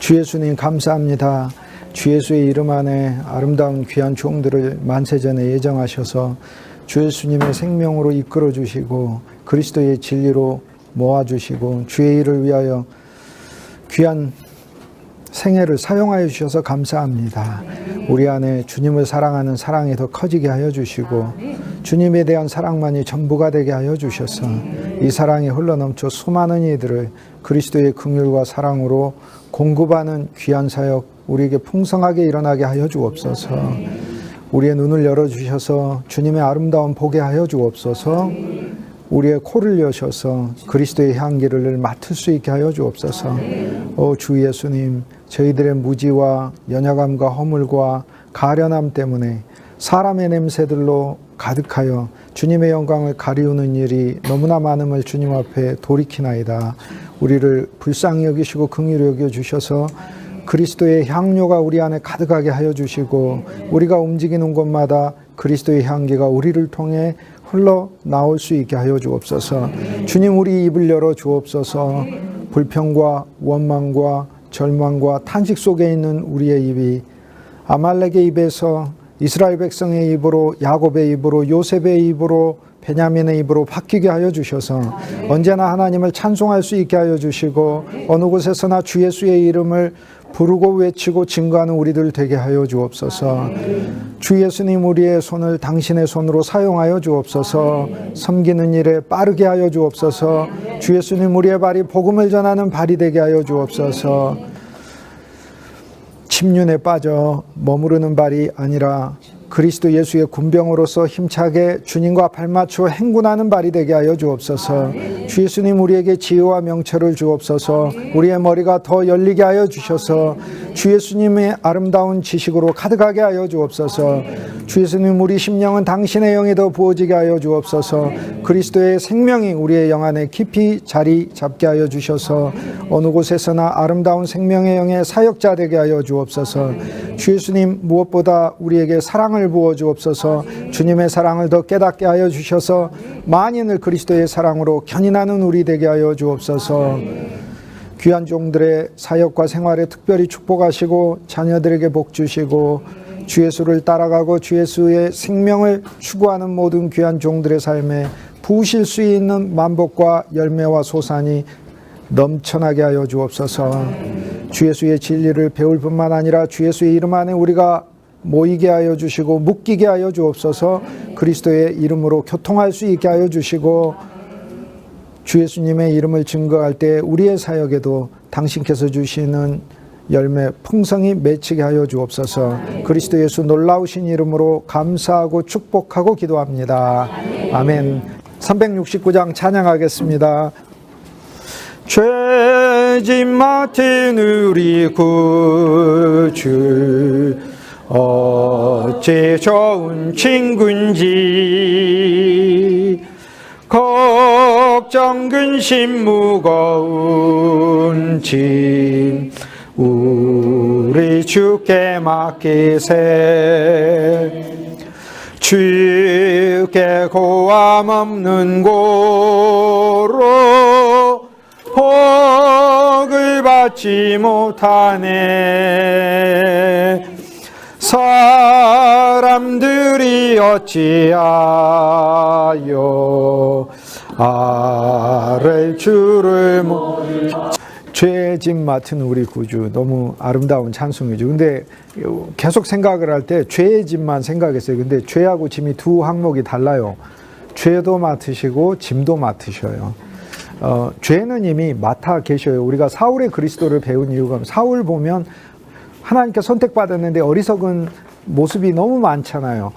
주 예수님 감사합니다. 주 예수의 이름 안에 아름다운 귀한 종들을 만세전에 예정하셔서 주 예수님의 생명으로 이끌어 주시고 그리스도의 진리로 모아주시고 주의 일을 위하여 귀한 생애를 사용하여 주셔서 감사합니다. 우리 안에 주님을 사랑하는 사랑이 더 커지게 하여 주시고 주님에 대한 사랑만이 전부가 되게 하여 주셔서 이 사랑이 흘러넘쳐 수많은 이들을 그리스도의 긍휼과 사랑으로 공급하는 귀한 사역 우리에게 풍성하게 일어나게 하여 주옵소서. 우리의 눈을 열어주셔서 주님의 아름다움 보게 하여 주옵소서. 우리의 코를 여셔서 그리스도의 향기를 맡을 수 있게 하여 주옵소서. 주 예수님, 저희들의 무지와 연약함과 허물과 가련함 때문에 사람의 냄새들로 가득하여 주님의 영광을 가리우는 일이 너무나 많음을 주님 앞에 돌이키나이다. 우리를 불쌍히 여기시고 긍휼히 여겨주셔서 그리스도의 향료가 우리 안에 가득하게 하여 주시고 우리가 움직이는 곳마다 그리스도의 향기가 우리를 통해 흘러나올 수 있게 하여 주옵소서. 주님, 우리 입을 열어 주옵소서. 불평과 원망과 절망과 탄식 속에 있는 우리의 입이 아말렉의 입에서 이스라엘 백성의 입으로, 야곱의 입으로, 요셉의 입으로, 베냐민의 입으로 바뀌게 하여 주셔서 언제나 하나님을 찬송할 수 있게 하여 주시고 어느 곳에서나 주 예수의 이름을 부르고 외치고 증거하는 우리들 되게 하여 주옵소서. 주 예수님, 우리의 손을 당신의 손으로 사용하여 주옵소서. 섬기는 일에 빠르게 하여 주옵소서. 주 예수님, 우리의 발이 복음을 전하는 발이 되게 하여 주옵소서. 침륜에 빠져 머무르는 발이 아니라 그리스도 예수의 군병으로서 힘차게 주님과 발맞추어 행군하는 발이 되게 하여 주옵소서. 주 예수님, 우리에게 지혜와 명철을 주옵소서. 우리의 머리가 더 열리게 하여 주셔서 주 예수님의 아름다운 지식으로 가득하게 하여 주옵소서. 주 예수님, 우리 심령은 당신의 영에 더 부어지게 하여 주옵소서. 그리스도의 생명이 우리의 영 안에 깊이 자리 잡게 하여 주셔서 어느 곳에서나 아름다운 생명의 영의 사역자 되게 하여 주옵소서. 주 예수님, 무엇보다 우리에게 사랑을 부어 주옵소서. 주님의 사랑을 더 깨닫게 하여 주셔서 만인을 그리스도의 사랑으로 견인하는 우리 되게 하여 주옵소서. 귀한 종들의 사역과 생활에 특별히 축복하시고 자녀들에게 복 주시고 주 예수를 따라가고 주 예수의 생명을 추구하는 모든 귀한 종들의 삶에 부으실 수 있는 만복과 열매와 소산이 넘쳐나게 하여 주옵소서. 주 예수의 진리를 배울 뿐만 아니라 주 예수의 이름 안에 우리가 모이게 하여 주시고 묶이게 하여 주옵소서. 그리스도의 이름으로 교통할 수 있게 하여 주시고 주 예수님의 이름을 증거할 때 우리의 사역에도 당신께서 주시는 열매 풍성히 맺히게 하여 주옵소서. 그리스도 예수 놀라우신 이름으로 감사하고 축복하고 기도합니다. 아멘. 369장 찬양하겠습니다. 죄짐 맡은 우리 구주 어째 좋은 친구인지 걱정 근심 무거운 짐 우리 주께 맡기세. 주께 고함 없는 고로 복을 받지 못하네. 사람들이 어찌하여 아랠 줄을 죄의 짐 맡은 우리 구주, 너무 아름다운 찬송이죠. 근데 계속 생각을 할 때 죄의 짐만 생각했어요. 근데 죄하고 짐이 두 항목이 달라요. 죄도 맡으시고 짐도 맡으셔요. 죄는 이미 맡아 계셔요. 우리가 사울의 그리스도를 배운 이유가 사울 보면 하나님께 선택받았는데 어리석은 모습이 너무 많잖아요.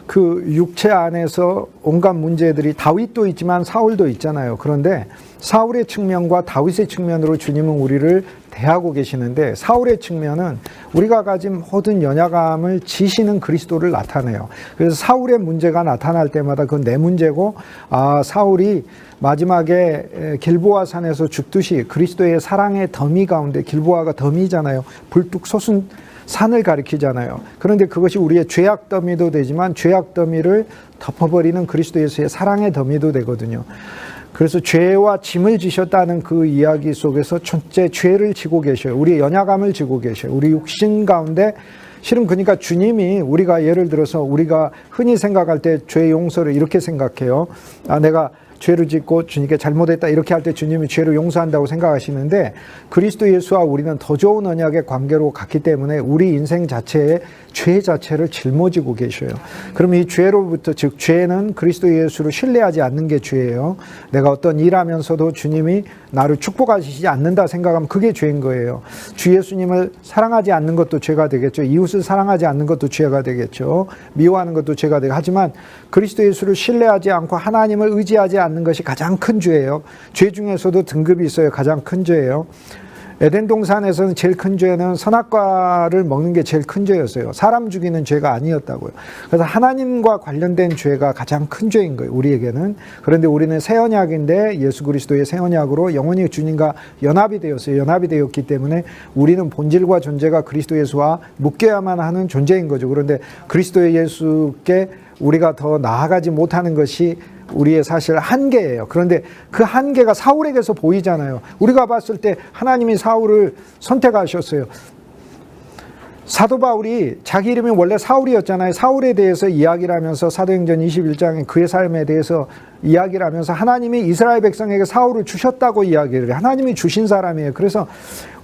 그 육체 안에서 온갖 문제들이 다윗도 있지만 사울도 있잖아요. 그런데 사울의 측면과 다윗의 측면으로 주님은 우리를 대하고 계시는데 사울의 측면은 우리가 가진 모든 연약함을 지시는 그리스도를 나타내요. 그래서 사울의 문제가 나타날 때마다 그건 내 문제고 사울이 마지막에 길보아 산에서 죽듯이 그리스도의 사랑의 더미 가운데 길보아가 더미잖아요. 불뚝 솟은 산을 가리키잖아요. 그런데 그것이 우리의 죄악 더미도 되지만 죄악 더미를 덮어버리는 그리스도 예수의 사랑의 더미도 되거든요. 그래서 죄와 짐을 지셨다는 그 이야기 속에서 첫째 죄를 지고 계셔요. 우리의 연약함을 지고 계셔요. 우리 육신 가운데 실은 그러니까 주님이 우리가 예를 들어서 우리가 흔히 생각할 때 죄 용서를 이렇게 생각해요. 내가 죄를 짓고 주님께 잘못했다 이렇게 할 때 주님이 죄를 용서한다고 생각하시는데 그리스도 예수와 우리는 더 좋은 언약의 관계로 갔기 때문에 우리 인생 자체에 죄 자체를 짊어지고 계셔요. 그럼 이 죄로부터 즉 죄는 그리스도 예수를 신뢰하지 않는 게 죄예요. 내가 어떤 일하면서도 주님이 나를 축복하시지 않는다 생각하면 그게 죄인 거예요. 주 예수님을 사랑하지 않는 것도 죄가 되겠죠. 이웃을 사랑하지 않는 것도 죄가 되겠죠. 미워하는 것도 죄가 되고 하지만 그리스도 예수를 신뢰하지 않고 하나님을 의지하지 않는 것이 가장 큰 죄예요. 죄 중에서도 등급이 있어요. 가장 큰 죄예요. 에덴 동산에서는 제일 큰 죄는 선악과를 먹는 게 제일 큰 죄였어요. 사람 죽이는 죄가 아니었다고요. 그래서 하나님과 관련된 죄가 가장 큰 죄인 거예요. 우리에게는. 그런데 우리는 새 언약인데 예수 그리스도의 새 언약으로 영원히 주님과 연합이 되었어요. 연합이 되었기 때문에 우리는 본질과 존재가 그리스도 예수와 묶여야만 하는 존재인 거죠. 그런데 그리스도 예수께 우리가 더 나아가지 못하는 것이 우리의 사실 한계예요. 그런데 그 한계가 사울에게서 보이잖아요. 우리가 봤을 때 하나님이 사울을 선택하셨어요. 사도 바울이 자기 이름이 원래 사울이었잖아요. 사울에 대해서 이야기를 하면서 사도행전 21장에 그의 삶에 대해서 이야기를 하면서 하나님이 이스라엘 백성에게 사울을 주셨다고 이야기를 해요. 하나님이 주신 사람이에요. 그래서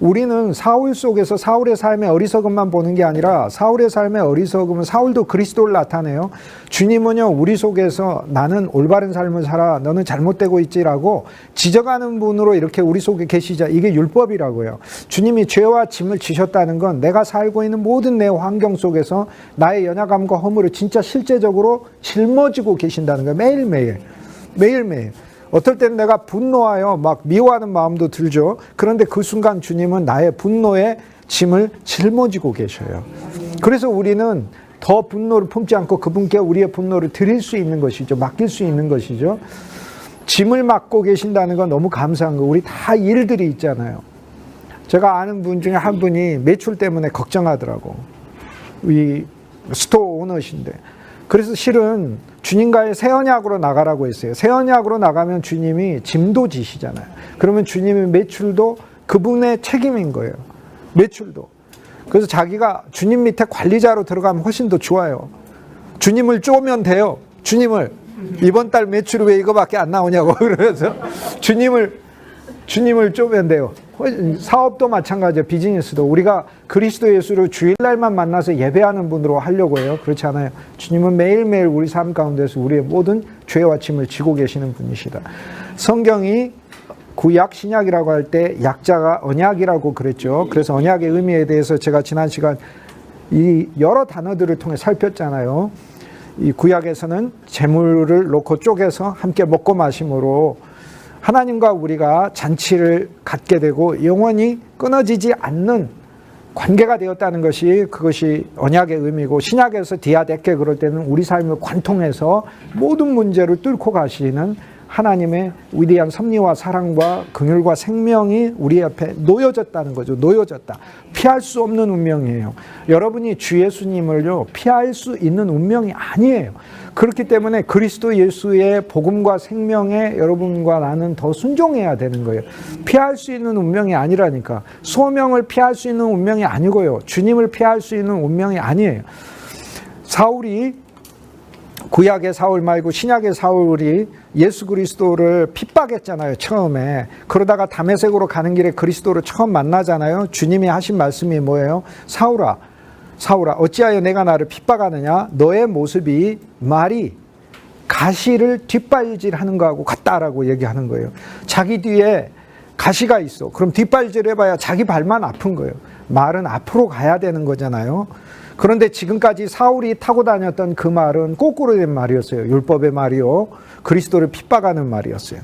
우리는 사울 속에서 사울의 삶의 어리석음만 보는 게 아니라 사울의 삶의 어리석음은 사울도 그리스도를 나타내요. 주님은요 우리 속에서 나는 올바른 삶을 살아 너는 잘못되고 있지라고 지적하는 분으로 이렇게 우리 속에 계시자. 이게 율법이라고요. 주님이 죄와 짐을 지셨다는 건 내가 살고 있는 모든 내 환경 속에서 나의 연약함과 허물을 진짜 실제적으로 짊어지고 계신다는 거예요. 매일매일. 매일매일. 어떨 때는 내가 분노하여 막 미워하는 마음도 들죠. 그런데 그 순간 주님은 나의 분노의 짐을 짊어지고 계셔요. 그래서 우리는 더 분노를 품지 않고 그분께 우리의 분노를 드릴 수 있는 것이죠. 맡길 수 있는 것이죠. 짐을 맡고 계신다는 건 너무 감사한 거. 우리 다 일들이 있잖아요. 제가 아는 분 중에 한 분이 매출 때문에 걱정하더라고. 이 스토어 오너신데. 그래서 실은 주님과의 새 언약으로 나가라고 했어요. 새 언약으로 나가면 주님이 짐도 지시잖아요. 그러면 주님의 매출도 그분의 책임인 거예요. 매출도. 그래서 자기가 주님 밑에 관리자로 들어가면 훨씬 더 좋아요. 주님을 쪼면 돼요. 주님을. 이번 달 매출이 왜 이거밖에 안 나오냐고. 그러면서 주님을 쪼면 돼요. 사업도 마찬가지예요. 비즈니스도. 우리가 그리스도 예수를 주일날만 만나서 예배하는 분으로 하려고 해요. 그렇지 않아요. 주님은 매일매일 우리 삶 가운데서 우리의 모든 죄와 짐을 지고 계시는 분이시다. 성경이 구약, 신약이라고 할 때 약자가 언약이라고 그랬죠. 그래서 언약의 의미에 대해서 제가 지난 시간 이 여러 단어들을 통해 살폈잖아요. 이 구약에서는 제물을 놓고 쪼개서 함께 먹고 마심으로 하나님과 우리가 잔치를 갖게 되고 영원히 끊어지지 않는 관계가 되었다는 것이 그것이 언약의 의미고, 신약에서 디아데케 그럴 때는 우리 삶을 관통해서 모든 문제를 뚫고 가시는 하나님의 위대한 섭리와 사랑과 긍휼과 생명이 우리 앞에 놓여졌다는 거죠. 놓여졌다. 피할 수 없는 운명이에요. 여러분이 주 예수님을요 피할 수 있는 운명이 아니에요. 그렇기 때문에 그리스도 예수의 복음과 생명에 여러분과 나는 더 순종해야 되는 거예요. 피할 수 있는 운명이 아니라니까. 소명을 피할 수 있는 운명이 아니고요. 주님을 피할 수 있는 운명이 아니에요. 사울이 구약의 사울 말고 신약의 사울이 예수 그리스도를 핍박했잖아요. 처음에. 그러다가 다메섹으로 가는 길에 그리스도를 처음 만나잖아요. 주님이 하신 말씀이 뭐예요? 사울아, 사울아, 어찌하여 내가 나를 핍박하느냐? 너의 모습이 말이 가시를 뒷발질하는 거하고 같다라고 얘기하는 거예요. 자기 뒤에 가시가 있어. 그럼 뒷발질 해봐야 자기 발만 아픈 거예요. 말은 앞으로 가야 되는 거잖아요. 그런데 지금까지 사울이 타고 다녔던 그 말은 거꾸로 된 말이었어요. 율법의 말이요. 그리스도를 핍박하는 말이었어요.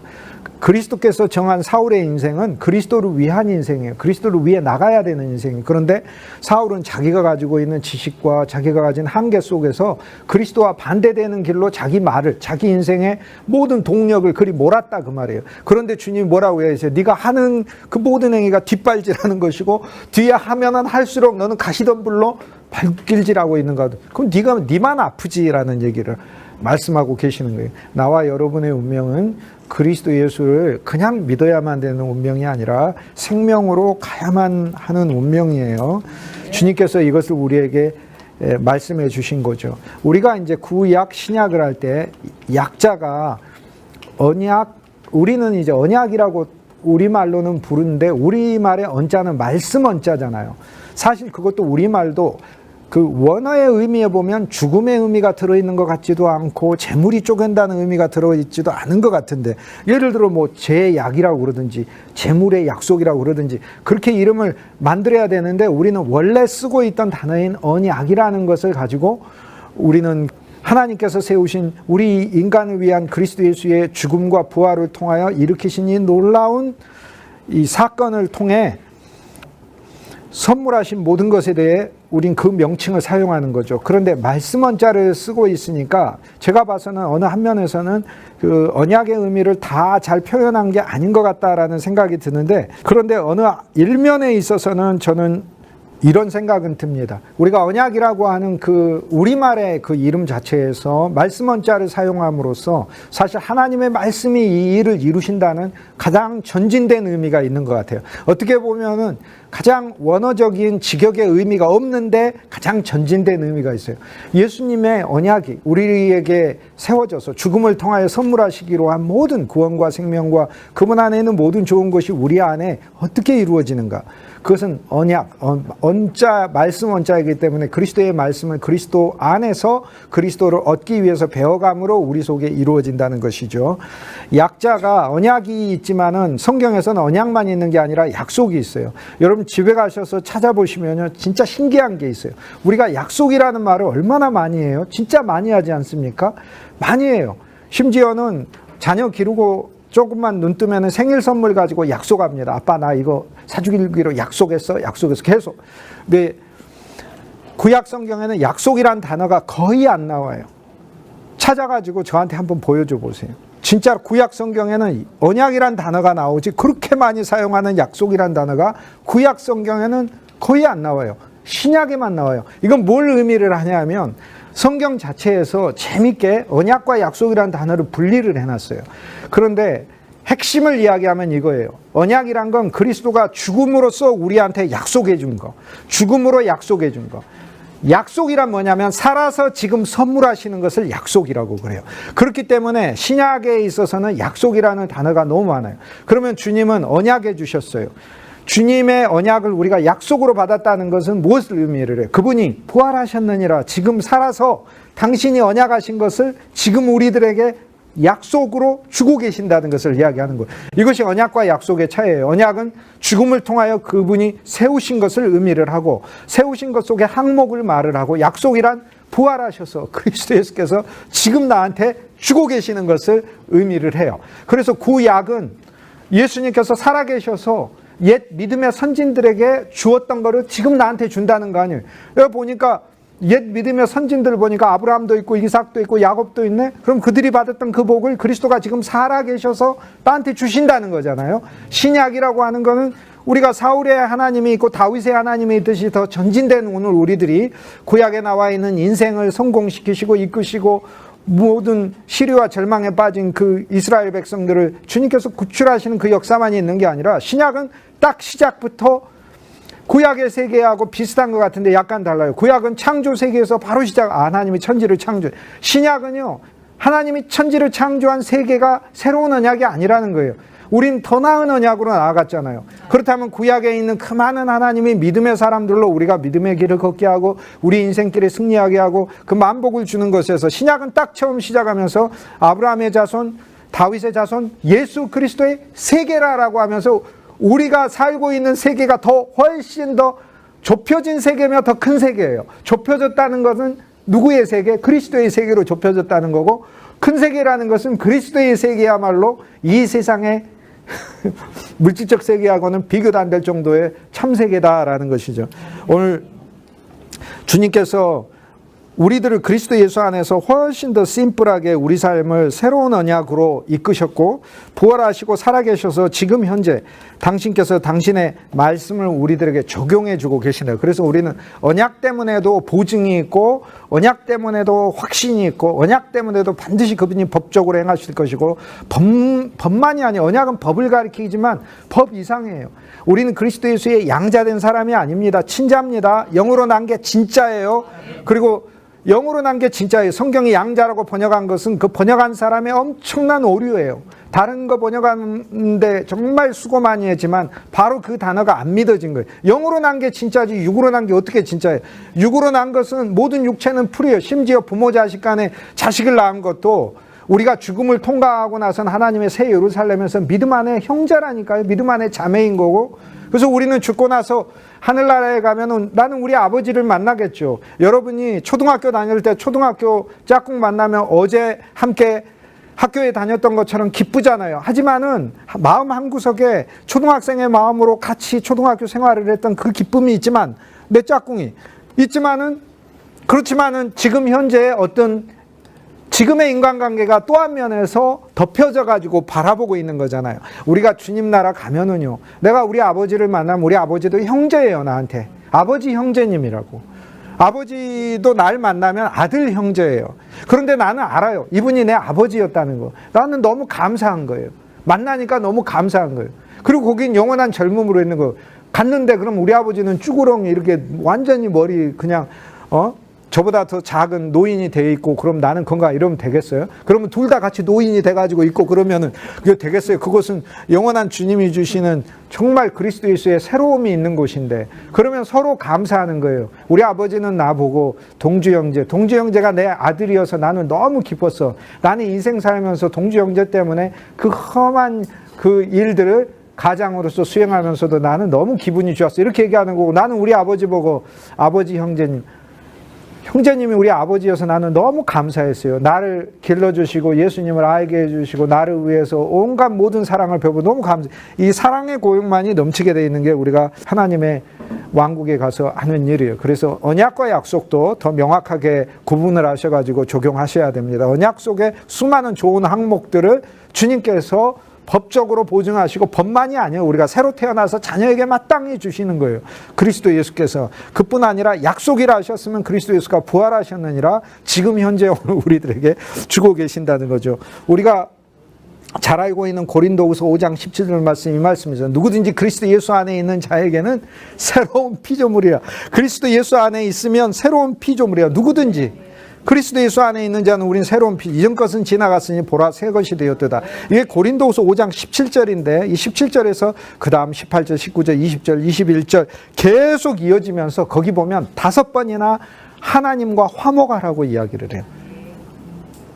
그리스도께서 정한 사울의 인생은 그리스도를 위한 인생이에요. 그리스도를 위해 나가야 되는 인생이에요. 그런데 사울은 자기가 가지고 있는 지식과 자기가 가진 한계 속에서 그리스도와 반대되는 길로 자기 말을, 자기 인생의 모든 동력을 그리 몰았다 그 말이에요. 그런데 주님이 뭐라고 해요? 네가 하는 그 모든 행위가 뒷발질하는 것이고 뒤에 하면은 할수록 너는 가시덤불로 발길질하고 있는 거다. 그럼 네만 아프지라는 얘기를 말씀하고 계시는 거예요. 나와 여러분의 운명은 그리스도 예수를 그냥 믿어야만 되는 운명이 아니라 생명으로 가야만 하는 운명이에요. 주님께서 이것을 우리에게 말씀해 주신 거죠. 우리가 이제 구약, 신약을 할 때 약자가 언약, 우리는 이제 언약이라고 우리말로는 부르는데 우리말의 언자는 말씀 언자잖아요. 사실 그것도 우리말도 그 원어의 의미에 보면 죽음의 의미가 들어있는 것 같지도 않고 재물이 쪼갠다는 의미가 들어있지도 않은 것 같은데, 예를 들어 뭐 제약이라고 그러든지 재물의 약속이라고 그러든지 그렇게 이름을 만들어야 되는데, 우리는 원래 쓰고 있던 단어인 언약이라는 것을 가지고 우리는 하나님께서 세우신 우리 인간을 위한 그리스도 예수의 죽음과 부활을 통하여 일으키신 이 놀라운 이 사건을 통해 선물하신 모든 것에 대해 우린 그 명칭을 사용하는 거죠. 그런데 말씀 원자를 쓰고 있으니까 제가 봐서는 어느 한 면에서는 그 언약의 의미를 다 잘 표현한 게 아닌 것 같다라는 생각이 드는데, 그런데 어느 일면에 있어서는 저는 이런 생각은 듭니다. 우리가 언약이라고 하는 그 우리말의 그 이름 자체에서 말씀 원자를 사용함으로써 사실 하나님의 말씀이 이 일을 이루신다는 가장 전진된 의미가 있는 것 같아요. 어떻게 보면은 가장 원어적인 직역의 의미가 없는데 가장 전진된 의미가 있어요. 예수님의 언약이 우리에게 세워져서 죽음을 통하여 선물하시기로 한 모든 구원과 생명과 그분 안에 있는 모든 좋은 것이 우리 안에 어떻게 이루어지는가? 그것은 언약, 언자, 말씀 원자이기 때문에 그리스도의 말씀을 그리스도 안에서 그리스도를 얻기 위해서 배워감으로 우리 속에 이루어진다는 것이죠. 약자가 언약이 있지만은 성경에서는 언약만 있는 게 아니라 약속이 있어요. 여러분 집에 가셔서 찾아보시면요, 진짜 신기한 게 있어요. 우리가 약속이라는 말을 얼마나 많이 해요? 진짜 많이 하지 않습니까? 많이 해요. 심지어는 자녀 기르고 조금만 눈 뜨면 생일 선물 가지고 약속합니다. 아빠 나 이거 사주기로 약속했어 계속. 근데 구약 성경에는 약속이란 단어가 거의 안 나와요. 찾아가지고 저한테 한번 보여줘 보세요. 진짜 구약 성경에는 언약이란 단어가 나오지 그렇게 많이 사용하는 약속이란 단어가 구약 성경에는 거의 안 나와요. 신약에만 나와요. 이건 뭘 의미를 하냐면 성경 자체에서 재밌게 언약과 약속이라는 단어를 분리를 해놨어요. 그런데 핵심을 이야기하면 이거예요. 언약이란 건 그리스도가 죽음으로써 우리한테 약속해 준 거. 죽음으로 약속해 준 거. 약속이란 뭐냐면 살아서 지금 선물하시는 것을 약속이라고 그래요. 그렇기 때문에 신약에 있어서는 약속이라는 단어가 너무 많아요. 그러면 주님은 언약해 주셨어요. 주님의 언약을 우리가 약속으로 받았다는 것은 무엇을 의미를 해요? 그분이 부활하셨느니라 지금 살아서 당신이 언약하신 것을 지금 우리들에게 약속으로 주고 계신다는 것을 이야기하는 거예요. 이것이 언약과 약속의 차이예요. 언약은 죽음을 통하여 그분이 세우신 것을 의미를 하고 세우신 것 속에 항목을 말을 하고, 약속이란 부활하셔서 그리스도 예수께서 지금 나한테 주고 계시는 것을 의미를 해요. 그래서 구약은 예수님께서 살아계셔서 옛 믿음의 선진들에게 주었던 거를 지금 나한테 준다는 거 아니에요. 여기 보니까 옛 믿음의 선진들 보니까 아브라함도 있고 이삭도 있고 야곱도 있네. 그럼 그들이 받았던 그 복을 그리스도가 지금 살아계셔서 나한테 주신다는 거잖아요. 신약이라고 하는 거는 우리가 사울의 하나님이 있고 다윗의 하나님이 있듯이 더 전진된 오늘 우리들이 구약에 나와 있는 인생을 성공시키시고 이끄시고 모든 시리와 절망에 빠진 그 이스라엘 백성들을 주님께서 구출하시는 그 역사만이 있는 게 아니라, 신약은 딱 시작부터 구약의 세계하고 비슷한 것 같은데 약간 달라요. 구약은 창조 세계에서 바로 하나님이 천지를 창조해. 신약은요, 하나님이 천지를 창조한 세계가 새로운 언약이 아니라는 거예요. 우린 더 나은 언약으로 나아갔잖아요. 그렇다면 구약에 있는 그 많은 하나님의 믿음의 사람들로 우리가 믿음의 길을 걷게 하고 우리 인생길에 승리하게 하고 그 만복을 주는 것에서, 신약은 딱 처음 시작하면서 아브라함의 자손, 다윗의 자손, 예수 그리스도의 세계라라고 하면서 우리가 살고 있는 세계가 더 훨씬 더 좁혀진 세계며 더 큰 세계예요. 좁혀졌다는 것은 누구의 세계? 그리스도의 세계로 좁혀졌다는 거고, 큰 세계라는 것은 그리스도의 세계야말로 이 세상의 물질적 세계하고는 비교도 안 될 정도의 참 세계다라는 것이죠. 오늘 주님께서 우리들을 그리스도 예수 안에서 훨씬 더 심플하게 우리 삶을 새로운 언약으로 이끄셨고 부활하시고 살아계셔서 지금 현재 당신께서 당신의 말씀을 우리들에게 적용해 주고 계시네요. 그래서 우리는 언약 때문에도 보증이 있고 언약 때문에도 확신이 있고 언약 때문에도 반드시 그분이 법적으로 행하실 것이고 법만이 아니에요. 언약은 법을 가리키지만 법 이상이에요. 우리는 그리스도 예수의 양자된 사람이 아닙니다. 친자입니다. 영으로 난 게 진짜예요. 그리고 영으로 난 게 진짜예요. 성경이 양자라고 번역한 것은 그 번역한 사람의 엄청난 오류예요. 다른 거 번역하는데 정말 수고 많이 했지만 바로 그 단어가 안 믿어진 거예요. 영으로 난 게 진짜지 육으로 난 게 어떻게 진짜예요. 육으로 난 것은 모든 육체는 풀이에요. 심지어 부모 자식 간에 자식을 낳은 것도 우리가 죽음을 통과하고 나선 하나님의 새 예루살렘에서 믿음 안에 형제라니까요. 믿음 안에 자매인 거고. 그래서 우리는 죽고 나서 하늘나라에 가면은 나는 우리 아버지를 만나겠죠. 여러분이 초등학교 다닐 때 초등학교 짝꿍 만나면 어제 함께 학교에 다녔던 것처럼 기쁘잖아요. 하지만은 마음 한구석에 초등학생의 마음으로 같이 초등학교 생활을 했던 그 기쁨이 있지만 내 짝꿍이 그렇지만은 지금 현재의 어떤 지금의 인간관계가 또 한 면에서 덮여져 가지고 바라보고 있는 거잖아요. 우리가 주님 나라 가면은요, 내가 우리 아버지를 만나면 우리 아버지도 형제예요. 나한테 아버지 형제님이라고. 아버지도 날 만나면 아들 형제예요. 그런데 나는 알아요. 이분이 내 아버지였다는 거. 나는 너무 감사한 거예요. 만나니까 너무 감사한 거예요. 그리고 거긴 영원한 젊음으로 있는 거. 갔는데 그럼 우리 아버지는 쭈구렁이 이렇게 완전히 머리 그냥 저보다 더 작은 노인이 돼 있고 그럼 나는 건가 이러면 되겠어요? 그러면 둘 다 같이 노인이 돼가지고 있고 그러면은 그게 되겠어요? 그것은 영원한 주님이 주시는 정말 그리스도 예수의 새로움이 있는 곳인데 그러면 서로 감사하는 거예요. 우리 아버지는 나보고 동주 형제가 내 아들이어서 나는 너무 기뻤어. 나는 인생 살면서 동주 형제 때문에 그 험한 그 일들을 가장으로서 수행하면서도 나는 너무 기분이 좋았어. 이렇게 얘기하는 거고 나는 우리 아버지 보고 아버지 형제님이 우리 아버지여서 나는 너무 감사했어요. 나를 길러주시고 예수님을 알게 해주시고 나를 위해서 온갖 모든 사랑을 베푸고 너무 감사해요. 이 사랑의 고용만이 넘치게 되어 있는 게 우리가 하나님의 왕국에 가서 하는 일이에요. 그래서 언약과 약속도 더 명확하게 구분을 하셔가지고 적용하셔야 됩니다. 언약 속에 수많은 좋은 항목들을 주님께서 법적으로 보증하시고 법만이 아니에요. 우리가 새로 태어나서 자녀에게 마땅히 주시는 거예요. 그리스도 예수께서 그뿐 아니라 약속이라 하셨으면 그리스도 예수가 부활하셨느니라 지금 현재 우리들에게 주고 계신다는 거죠. 우리가 잘 알고 있는 고린도후서 5장 17절 말씀 이 말씀이죠. 누구든지 그리스도 예수 안에 있는 자에게는 새로운 피조물이라. 그리스도 예수 안에 있으면 새로운 피조물이야. 누구든지. 그리스도 예수 안에 있는 자는 우린 새로운 이전 것은 지나갔으니 보라 새 것이 되었도다. 이게 고린도후서 5장 17절인데 이 17절에서 그 다음 18절, 19절, 20절, 21절 계속 이어지면서 거기 보면 5번이나 하나님과 화목하라고 이야기를 해요.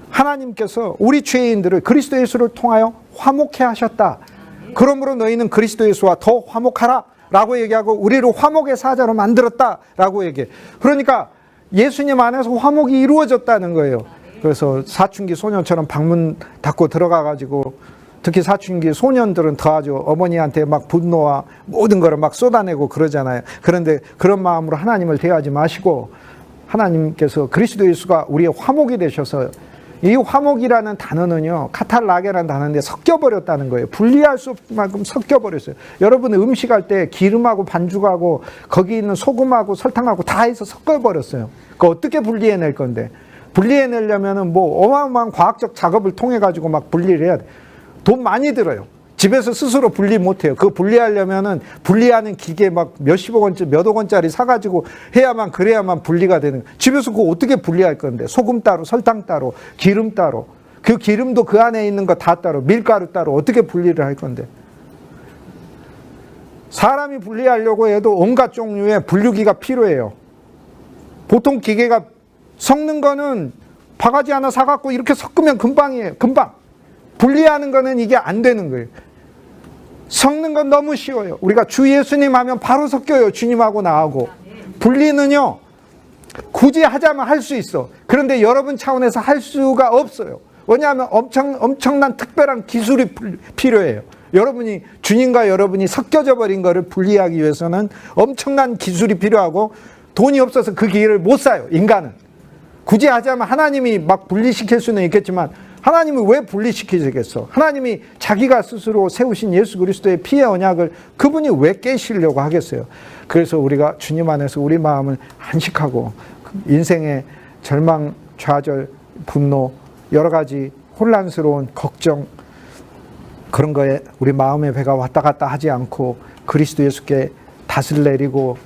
하나님께서 우리 죄인들을 그리스도 예수를 통하여 화목해 하셨다. 그러므로 너희는 그리스도 예수와 더 화목하라 라고 얘기하고 우리를 화목의 사자로 만들었다 라고 얘기해. 그러니까 예수님 안에서 화목이 이루어졌다는 거예요. 그래서 사춘기 소년처럼 방문 닫고 들어가가지고 특히 사춘기 소년들은 더하죠. 어머니한테 막 분노와 모든 거를 막 쏟아내고 그러잖아요. 그런데 그런 마음으로 하나님을 대하지 마시고 하나님께서 그리스도 예수가 우리의 화목이 되셔서 이 화목이라는 단어는요, 카탈라게라는 단어인데 섞여버렸다는 거예요. 분리할 수 없을 만큼 섞여버렸어요. 여러분 음식할 때 기름하고 반죽하고 거기 있는 소금하고 설탕하고 다 해서 섞어버렸어요. 그거 어떻게 분리해낼 건데? 분리해내려면은 뭐 어마어마한 과학적 작업을 통해가지고 막 분리를 해야 돼. 돈 많이 들어요. 집에서 스스로 분리 못해요. 그거 분리하려면은 분리하는 기계 막 몇십억 원짜리, 몇억 원짜리 사가지고 해야만 그래야만 분리가 되는 거예요. 집에서 그거 어떻게 분리할 건데? 소금 따로, 설탕 따로, 기름 따로. 그 기름도 그 안에 있는 거 다 따로, 밀가루 따로 어떻게 분리를 할 건데? 사람이 분리하려고 해도 온갖 종류의 분류기가 필요해요. 보통 기계가 섞는 거는 바가지 하나 사갖고 이렇게 섞으면 금방이에요. 금방. 분리하는 거는 이게 안 되는 거예요. 섞는 건 너무 쉬워요. 우리가 주 예수님 하면 바로 섞여요. 주님하고 나하고. 분리는요, 굳이 하자면 할 수 있어. 그런데 여러분 차원에서 할 수가 없어요. 왜냐하면 엄청난 특별한 기술이 필요해요. 여러분이, 주님과 여러분이 섞여져 버린 거를 분리하기 위해서는 엄청난 기술이 필요하고 돈이 없어서 그 기회를 못 사요. 인간은. 굳이 하자면 하나님이 막 분리시킬 수는 있겠지만 하나님이 왜 분리시키시겠어? 하나님이 자기가 스스로 세우신 예수 그리스도의 피의 언약을 그분이 왜 깨시려고 하겠어요? 그래서 우리가 주님 안에서 우리 마음을 안식하고 인생의 절망, 좌절, 분노, 여러 가지 혼란스러운 걱정 그런 거에 우리 마음의 배가 왔다 갔다 하지 않고 그리스도 예수께 닷을 내리고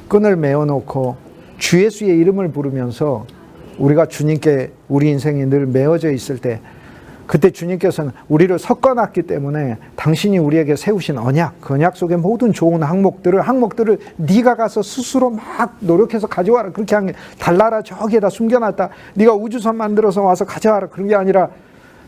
끈을 메어놓고 주 예수의 이름을 부르면서 우리가 주님께 우리 인생이 늘 메어져 있을 때 그때 주님께서는 우리를 섞어놨기 때문에 당신이 우리에게 세우신 언약, 그 언약 속에 모든 좋은 항목들을 네가 가서 스스로 막 노력해서 가져와라. 그렇게 한 게 달나라 저기에다 숨겨놨다. 네가 우주선 만들어서 와서 가져와라. 그런 게 아니라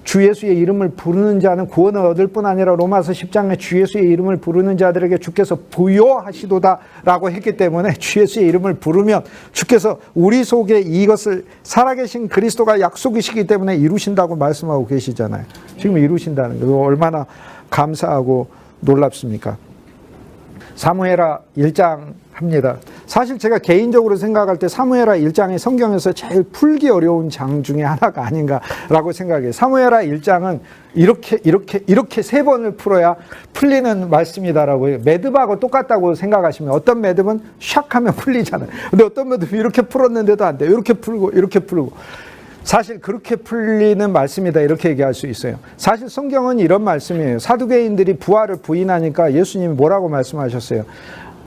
주 예수의 이름을 부르는 자는 구원을 얻을 뿐 아니라 로마서 10장에 주 예수의 이름을 부르는 자들에게 주께서 부요하시도다 라고 했기 때문에 주 예수의 이름을 부르면 주께서 우리 속에 이것을 살아계신 그리스도가 약속이시기 때문에 이루신다고 말씀하고 계시잖아요. 지금 이루신다는 거 얼마나 감사하고 놀랍습니까? 사무엘하 1장 합니다. 사실 제가 개인적으로 생각할 때 사무엘하 1장이 성경에서 제일 풀기 어려운 장 중에 하나가 아닌가라고 생각해요. 사무엘하 1장은 이렇게 세 번을 풀어야 풀리는 말씀이다라고 해요. 매듭하고 똑같다고 생각하시면 어떤 매듭은 샥 하면 풀리잖아요. 근데 어떤 매듭이 이렇게 풀었는데도 안 돼요. 이렇게 풀고 사실 그렇게 풀리는 말씀이다 이렇게 얘기할 수 있어요. 사실 성경은 이런 말씀이에요. 사두개인들이 부활을 부인하니까 예수님이 뭐라고 말씀하셨어요?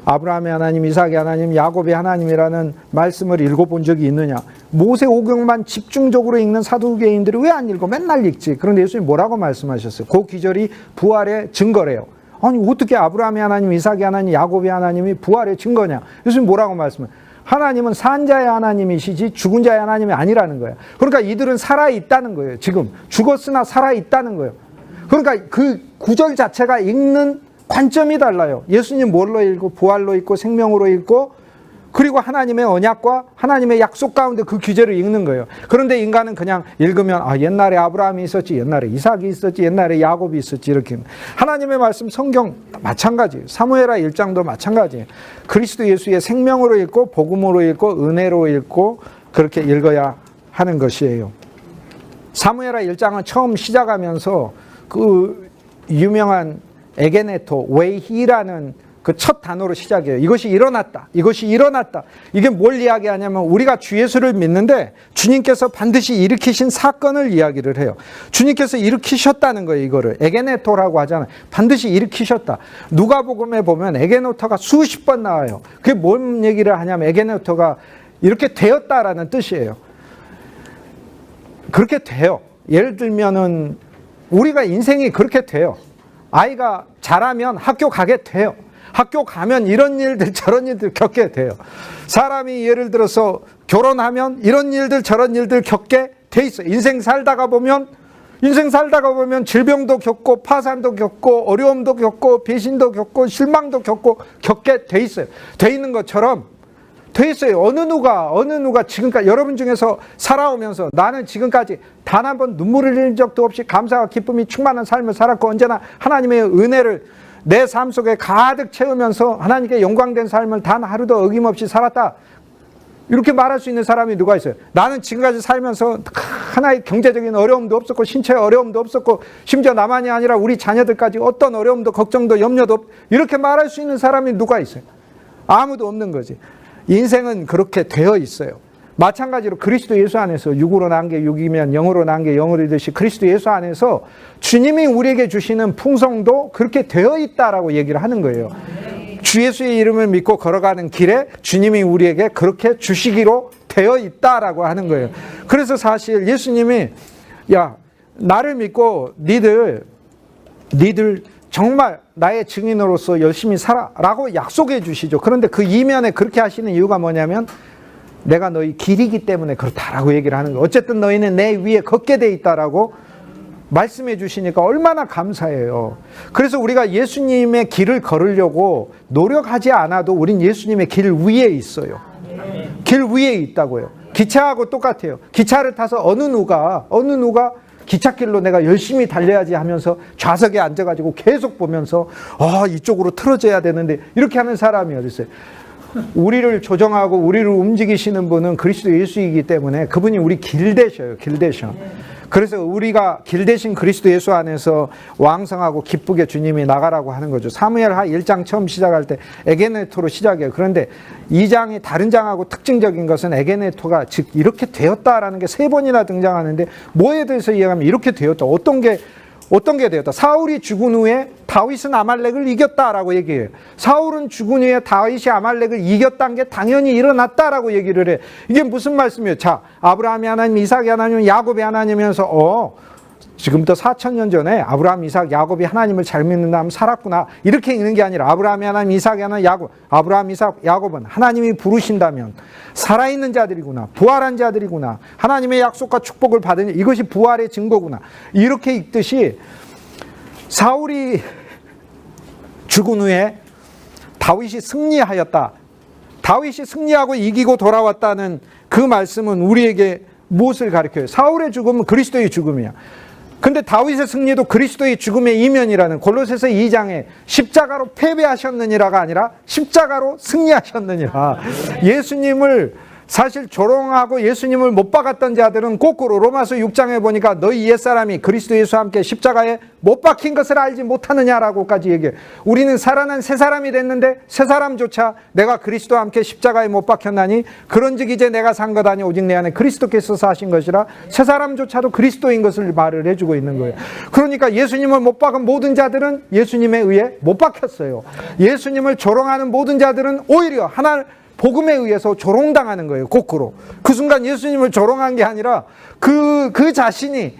아브라함의 하나님, 이삭의 하나님, 야곱의 하나님이라는 말씀을 읽어본 적이 있느냐? 모세오경만 집중적으로 읽는 사두개인들이 왜 안 읽어? 맨날 읽지. 그런데 예수님이 뭐라고 말씀하셨어요? 그 기절이 부활의 증거래요. 아니 어떻게 아브라함의 하나님, 이삭의 하나님, 야곱의 하나님이 부활의 증거냐? 예수님이 뭐라고 말씀해요? 하나님은 산 자의 하나님이시지 죽은 자의 하나님이 아니라는 거예요. 그러니까 이들은 살아있다는 거예요. 지금 죽었으나 살아있다는 거예요. 그러니까 그 구절 자체가 읽는 관점이 달라요. 예수님 뭘로 읽고 부활로 읽고 생명으로 읽고 그리고 하나님의 언약과 하나님의 약속 가운데 그 규제를 읽는 거예요. 그런데 인간은 그냥 읽으면 옛날에 아브라함이 있었지, 옛날에 이삭이 있었지, 옛날에 야곱이 있었지 이렇게. 하나님의 말씀 성경 마찬가지예요. 사무엘하 1장도 마찬가지예요. 그리스도 예수의 생명으로 읽고 복음으로 읽고 은혜로 읽고 그렇게 읽어야 하는 것이에요. 사무엘하 1장은 처음 시작하면서 그 유명한 에게네토, 웨이히라는 그 첫 단어로 시작해요. 이것이 일어났다. 이것이 일어났다. 이게 뭘 이야기하냐면 우리가 주 예수를 믿는데 주님께서 반드시 일으키신 사건을 이야기를 해요. 주님께서 일으키셨다는 거예요. 이거를 에게네토라고 하잖아요. 반드시 일으키셨다. 누가복음에 보면 에게네토가 수십 번 나와요. 그게 뭔 얘기를 하냐면 에게네토가 이렇게 되었다라는 뜻이에요. 그렇게 돼요. 예를 들면은 우리가 인생이 그렇게 돼요. 아이가 자라면 학교 가게 돼요. 학교 가면 이런 일들 저런 일들 겪게 돼요. 사람이 예를 들어서 결혼하면 이런 일들 저런 일들 겪게 돼 있어요. 인생 살다가 보면 질병도 겪고 파산도 겪고 어려움도 겪고 배신도 겪고 실망도 겪고 겪게 돼 있어요. 돼 있는 것처럼 돼 있어요. 어느 누가 지금까지 여러분 중에서 살아오면서 나는 지금까지 단 한 번 눈물을 흘린 적도 없이 감사와 기쁨이 충만한 삶을 살았고 언제나 하나님의 은혜를 내 삶 속에 가득 채우면서 하나님께 영광된 삶을 단 하루도 어김없이 살았다. 이렇게 말할 수 있는 사람이 누가 있어요? 나는 지금까지 살면서 하나의 경제적인 어려움도 없었고 신체의 어려움도 없었고 심지어 나만이 아니라 우리 자녀들까지 어떤 어려움도 걱정도 염려도 없 이렇게 말할 수 있는 사람이 누가 있어요? 아무도 없는 거지. 인생은 그렇게 되어 있어요. 마찬가지로 그리스도 예수 안에서 육으로 난 게 육이면 영으로 난 게 영으로듯이 그리스도 예수 안에서 주님이 우리에게 주시는 풍성도 그렇게 되어 있다라고 얘기를 하는 거예요. 주 예수의 이름을 믿고 걸어가는 길에 주님이 우리에게 그렇게 주시기로 되어 있다라고 하는 거예요. 그래서 사실 예수님이 나를 믿고 니들 정말 나의 증인으로서 열심히 살아라고 약속해 주시죠. 그런데 그 이면에 그렇게 하시는 이유가 뭐냐면 내가 너희 길이기 때문에 그렇다라고 얘기를 하는 거예요. 어쨌든 너희는 내 위에 걷게 돼 있다라고 말씀해 주시니까 얼마나 감사해요. 그래서 우리가 예수님의 길을 걸으려고 노력하지 않아도 우린 예수님의 길 위에 있어요. 길 위에 있다고요. 기차하고 똑같아요. 기차를 타서 어느 누가 기찻길로 내가 열심히 달려야지 하면서 좌석에 앉아가지고 계속 보면서 이쪽으로 틀어져야 되는데 이렇게 하는 사람이 어디 있어요? 우리를 조정하고 우리를 움직이시는 분은 그리스도 예수이기 때문에 그분이 우리 길 되셔요. 길 되셔. 그래서 우리가 길 대신 그리스도 예수 안에서 왕성하고 기쁘게 주님이 나가라고 하는 거죠. 사무엘하 1장 처음 시작할 때 에게네토로 시작해요. 그런데 2장이 다른 장하고 특징적인 것은 에게네토가 즉 이렇게 되었다라는 게 3번이나 등장하는데 뭐에 대해서 이야기하면 이렇게 되었다. 어떤 게 되었다. 사울이 죽은 후에 다윗은 아말렉을 이겼다라고 얘기해요. 사울은 죽은 후에 다윗이 아말렉을 이겼다는 게 당연히 일어났다라고 얘기를 해. 이게 무슨 말씀이에요? 자, 아브라함이 하나님, 이삭이 하나님, 야곱이 하나님이면서 지금부터 4,000년 전에 아브라함, 이삭, 야곱이 하나님을 잘 믿는 다음 살았구나. 이렇게 읽는 게 아니라 아브라함이 하나님, 이삭이 하나님, 야곱. 아브라함, 이삭, 야곱은 하나님이 부르신다면 살아있는 자들이구나. 부활한 자들이구나. 하나님의 약속과 축복을 받은 이것이 부활의 증거구나. 이렇게 읽듯이 사울이 죽은 후에 다윗이 승리하였다. 다윗이 승리하고 이기고 돌아왔다는 그 말씀은 우리에게 무엇을 가르쳐요? 사울의 죽음은 그리스도의 죽음이야. 근데 다윗의 승리도 그리스도의 죽음의 이면이라는 골로새서 2장에 십자가로 패배하셨느니라가 아니라 십자가로 승리하셨느니라. 예수님을 사실 조롱하고 예수님을 못 박았던 자들은 거꾸로 로마서 6장에 보니까 너희 옛사람이 그리스도 예수와 함께 십자가에 못 박힌 것을 알지 못하느냐라고까지 얘기해. 우리는 살아난 새 사람이 됐는데 새 사람조차 내가 그리스도와 함께 십자가에 못 박혔나니 그런즉 이제 내가 산 것 아니 오직 내 안에 그리스도께서 사신 것이라 새 사람조차도 그리스도인 것을 말을 해주고 있는 거예요. 그러니까 예수님을 못 박은 모든 자들은 예수님에 의해 못 박혔어요. 예수님을 조롱하는 모든 자들은 오히려 복음에 의해서 조롱당하는 거예요. 거꾸로. 그 순간 예수님을 조롱한 게 아니라 그 자신이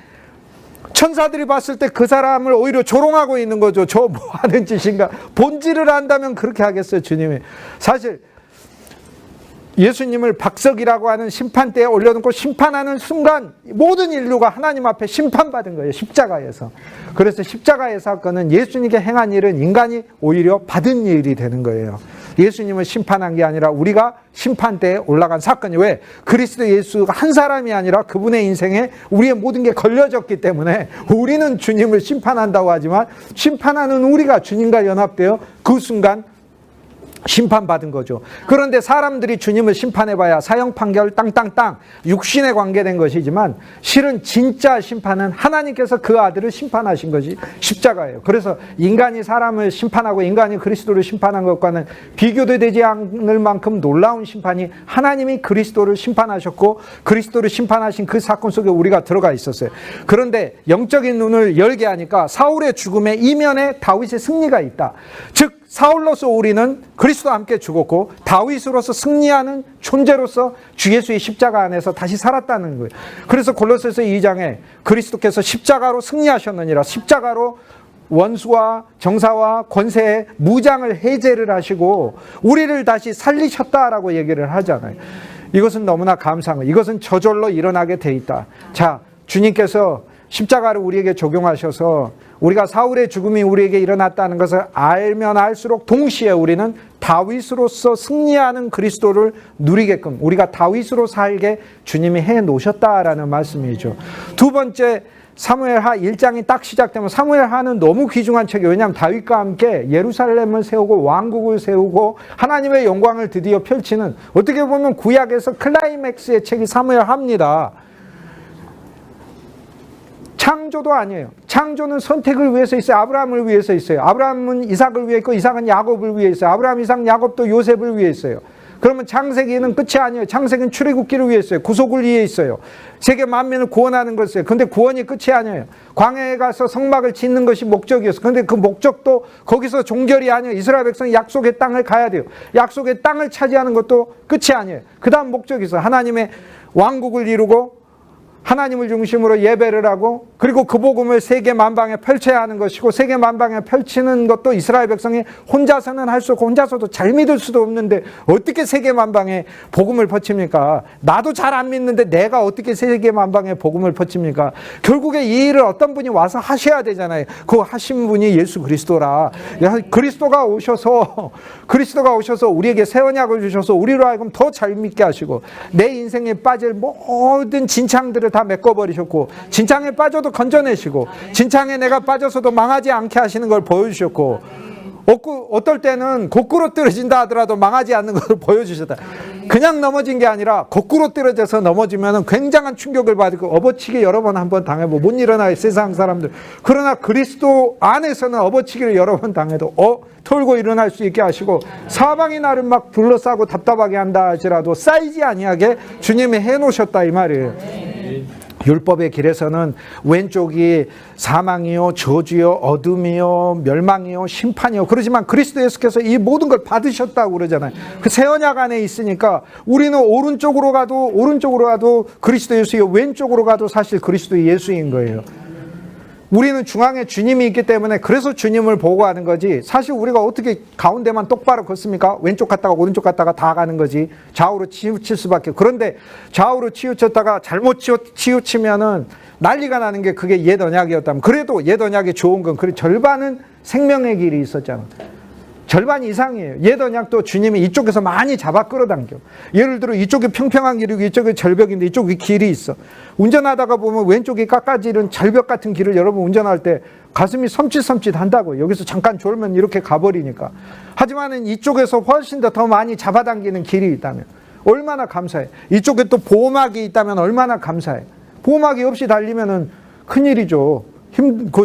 천사들이 봤을 때 그 사람을 오히려 조롱하고 있는 거죠. 저 뭐 하는 짓인가. 본질을 안다면 그렇게 하겠어요. 주님이. 사실 예수님을 박석이라고 하는 심판대에 올려놓고 심판하는 순간 모든 인류가 하나님 앞에 심판받은 거예요. 십자가에서. 그래서 십자가의 사건은 예수님께 행한 일은 인간이 오히려 받은 일이 되는 거예요. 예수님을 심판한 게 아니라 우리가 심판대에 올라간 사건이 왜? 그리스도 예수가 한 사람이 아니라 그분의 인생에 우리의 모든 게 걸려졌기 때문에 우리는 주님을 심판한다고 하지만 심판하는 우리가 주님과 연합되어 그 순간 심판받은 거죠. 그런데 사람들이 주님을 심판해봐야 사형 판결 땅땅땅 육신에 관계된 것이지만 실은 진짜 심판은 하나님께서 그 아들을 심판하신 것이 십자가예요. 그래서 인간이 사람을 심판하고 인간이 그리스도를 심판한 것과는 비교도 되지 않을 만큼 놀라운 심판이 하나님이 그리스도를 심판하셨고 그리스도를 심판하신 그 사건 속에 우리가 들어가 있었어요. 그런데 영적인 눈을 열게 하니까 사울의 죽음의 이면에 다윗의 승리가 있다. 즉 사울로서 우리는 그리스도와 함께 죽었고 다윗으로서 승리하는 존재로서 주 예수의 십자가 안에서 다시 살았다는 거예요. 그래서 골로새서 2장에 그리스도께서 십자가로 승리하셨느니라. 십자가로 원수와 정사와 권세의 무장을 해제를 하시고 우리를 다시 살리셨다라고 얘기를 하잖아요. 이것은 너무나 감사한 거예요. 이것은 저절로 일어나게 돼 있다. 자, 주님께서 십자가를 우리에게 적용하셔서 우리가 사울의 죽음이 우리에게 일어났다는 것을 알면 알수록 동시에 우리는 다윗으로서 승리하는 그리스도를 누리게끔 우리가 다윗으로 살게 주님이 해 놓으셨다라는 말씀이죠. 두 번째, 사무엘하 1장이 딱 시작되면 사무엘하는 너무 귀중한 책이에요. 왜냐하면 다윗과 함께 예루살렘을 세우고 왕국을 세우고 하나님의 영광을 드디어 펼치는 어떻게 보면 구약에서 클라이맥스의 책이 사무엘하입니다. 창조도 아니에요. 창조는 선택을 위해서 있어요. 아브라함을 위해서 있어요. 아브라함은 이삭을 위해 있고 이삭은 야곱을 위해 있어요. 아브라함, 이삭, 야곱도 요셉을 위해 있어요. 그러면 창세기는 끝이 아니에요. 창세기는 출애굽기를 위해 있어요. 구속을 위해 있어요. 세계 만민을 구원하는 것이에요. 그런데 구원이 끝이 아니에요. 광야에 가서 성막을 짓는 것이 목적이었어요. 그런데 그 목적도 거기서 종결이 아니에요. 이스라엘 백성이 약속의 땅을 가야 돼요. 약속의 땅을 차지하는 것도 끝이 아니에요. 그 다음 목적이 있어요. 하나님의 왕국을 이루고 하나님을 중심으로 예배를 하고 그리고 그 복음을 세계 만방에 펼쳐야 하는 것이고 세계 만방에 펼치는 것도 이스라엘 백성이 혼자서는 할 수 없고 혼자서도 잘 믿을 수도 없는데 어떻게 세계 만방에 복음을 퍼칩니까? 나도 잘 안 믿는데 내가 어떻게 세계 만방에 복음을 퍼칩니까? 결국에 이 일을 어떤 분이 와서 하셔야 되잖아요. 그 하신 분이 예수 그리스도라. 그리스도가 오셔서 우리에게 새 언약을 주셔서 우리로 하여금 더 잘 믿게 하시고 내 인생에 빠질 모든 진창들을 다 메꿔버리셨고 진창에 빠져도 건져내시고 진창에 내가 빠져서도 망하지 않게 하시는 걸 보여주셨고 어떨 때는 거꾸로 떨어진다 하더라도 망하지 않는 것을 보여주셨다. 그냥 넘어진 게 아니라 거꾸로 떨어져서 넘어지면 굉장한 충격을 받고 업어치기 여러 번 한 번 당해보고 못 일어나요, 세상 사람들. 그러나 그리스도 안에서는 업어치기를 여러 번 당해도 털고 일어날 수 있게 하시고, 사방이 나를 막 둘러싸고 답답하게 한다 할지라도 쌓이지 아니하게 주님이 해놓으셨다 이 말이에요. 율법의 길에서는 왼쪽이 사망이요, 저주요, 어둠이요, 멸망이요, 심판이요. 그러지만 그리스도 예수께서 이 모든 걸 받으셨다고 그러잖아요. 그 새 언약 안에 있으니까 우리는 오른쪽으로 가도 그리스도 예수요, 왼쪽으로 가도 사실 그리스도 예수인 거예요. 우리는 중앙에 주님이 있기 때문에 그래서 주님을 보고 하는 거지, 사실 우리가 어떻게 가운데만 똑바로 걷습니까? 왼쪽 갔다가 오른쪽 갔다가 다 가는 거지. 좌우로 치우칠 수밖에. 그런데 좌우로 치우쳤다가 잘못 치우치면은 난리가 나는 게 그게 옛 언약이었다면, 그래도 옛 언약이 좋은 건 그래 절반은 생명의 길이 있었잖아. 절반 이상이에요. 옛 언약도 주님이 이쪽에서 많이 잡아 끌어당겨. 예를 들어 이쪽이 평평한 길이고 이쪽이 절벽인데 이쪽이 길이 있어. 운전하다가 보면 왼쪽이 깎아지른 절벽 같은 길을 여러분 운전할 때 가슴이 섬찟섬찟 한다고요. 여기서 잠깐 졸면 이렇게 가버리니까. 하지만 이쪽에서 훨씬 더 많이 잡아당기는 길이 있다면 얼마나 감사해. 이쪽에 또 보호막이 있다면 얼마나 감사해. 보호막이 없이 달리면은 큰일이죠.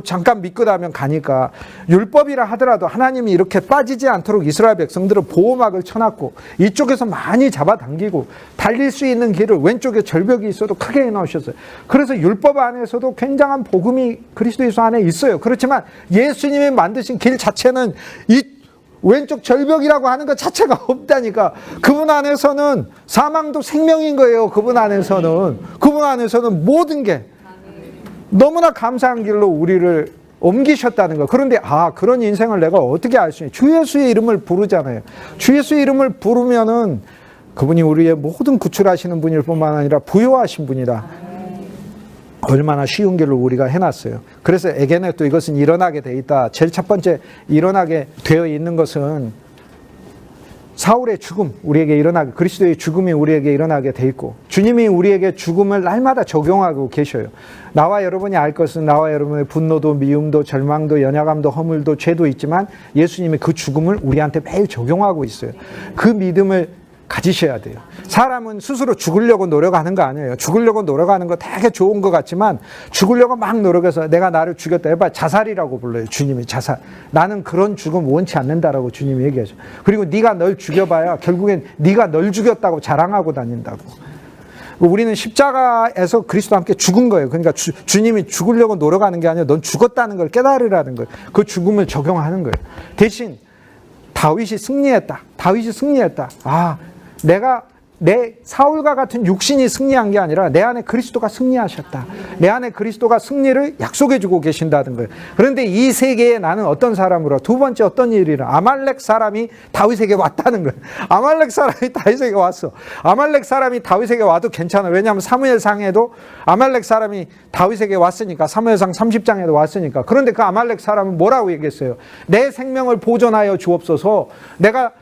잠깐 미끄다면 가니까. 율법이라 하더라도 하나님이 이렇게 빠지지 않도록 이스라엘 백성들은 보호막을 쳐놨고 이쪽에서 많이 잡아당기고 달릴 수 있는 길을 왼쪽에 절벽이 있어도 크게 해놓으셨어요. 그래서 율법 안에서도 굉장한 복음이 그리스도 예수 안에 있어요. 그렇지만 예수님이 만드신 길 자체는 이 왼쪽 절벽이라고 하는 것 자체가 없다니까. 그분 안에서는 사망도 생명인 거예요. 그분 안에서는 모든 게 너무나 감사한 길로 우리를 옮기셨다는 거. 그런데 그런 인생을 내가 어떻게 알 수 있냐. 주 예수의 이름을 부르잖아요. 주 예수의 이름을 부르면은 그분이 우리의 모든 구출하시는 분일 뿐만 아니라 부요하신 분이다. 얼마나 쉬운 길로 우리가 해놨어요. 그래서 에게네 또 이것은 일어나게 돼 있다. 제일 첫 번째 일어나게 되어 있는 것은 사울의 죽음, 우리에게 일어나게, 그리스도의 죽음이 우리에게 일어나게 돼 있고, 주님이 우리에게 죽음을 날마다 적용하고 계셔요. 나와 여러분이 알 것은 나와 여러분의 분노도 미움도 절망도 연약함도 허물도 죄도 있지만 예수님이 그 죽음을 우리한테 매일 적용하고 있어요. 그 믿음을 가지셔야 돼요. 사람은 스스로 죽으려고 노력하는 거 아니에요. 죽으려고 노력하는 거 되게 좋은 것 같지만 죽으려고 막 노력해서 내가 나를 죽였다 해봐 자살이라고 불러요. 주님이 자살. 나는 그런 죽음 원치 않는다라고 주님이 얘기하죠. 그리고 네가 널 죽여봐야 결국엔 네가 널 죽였다고 자랑하고 다닌다고. 우리는 십자가에서 그리스도와 함께 죽은 거예요. 그러니까 주님이 죽으려고 노력하는 게 아니라 넌 죽었다는 걸 깨달으라는 거예요. 그 죽음을 적용하는 거예요. 대신 다윗이 승리했다. 내 사울과 같은 육신이 승리한 게 아니라 내 안에 그리스도가 승리하셨다. 내 안에 그리스도가 승리를 약속해 주고 계신다는 거예요. 그런데 이 세계에 나는 어떤 사람으로, 두 번째 어떤 일이라, 아말렉 사람이 다윗에게 왔다는 거예요. 아말렉 사람이 다윗에게 왔어. 아말렉 사람이 다윗에게 와도 괜찮아. 왜냐하면 사무엘상에도 아말렉 사람이 다윗에게 왔으니까, 사무엘상 30장에도 왔으니까. 그런데 그 아말렉 사람은 뭐라고 얘기했어요? 내 생명을 보존하여 주옵소서. 내가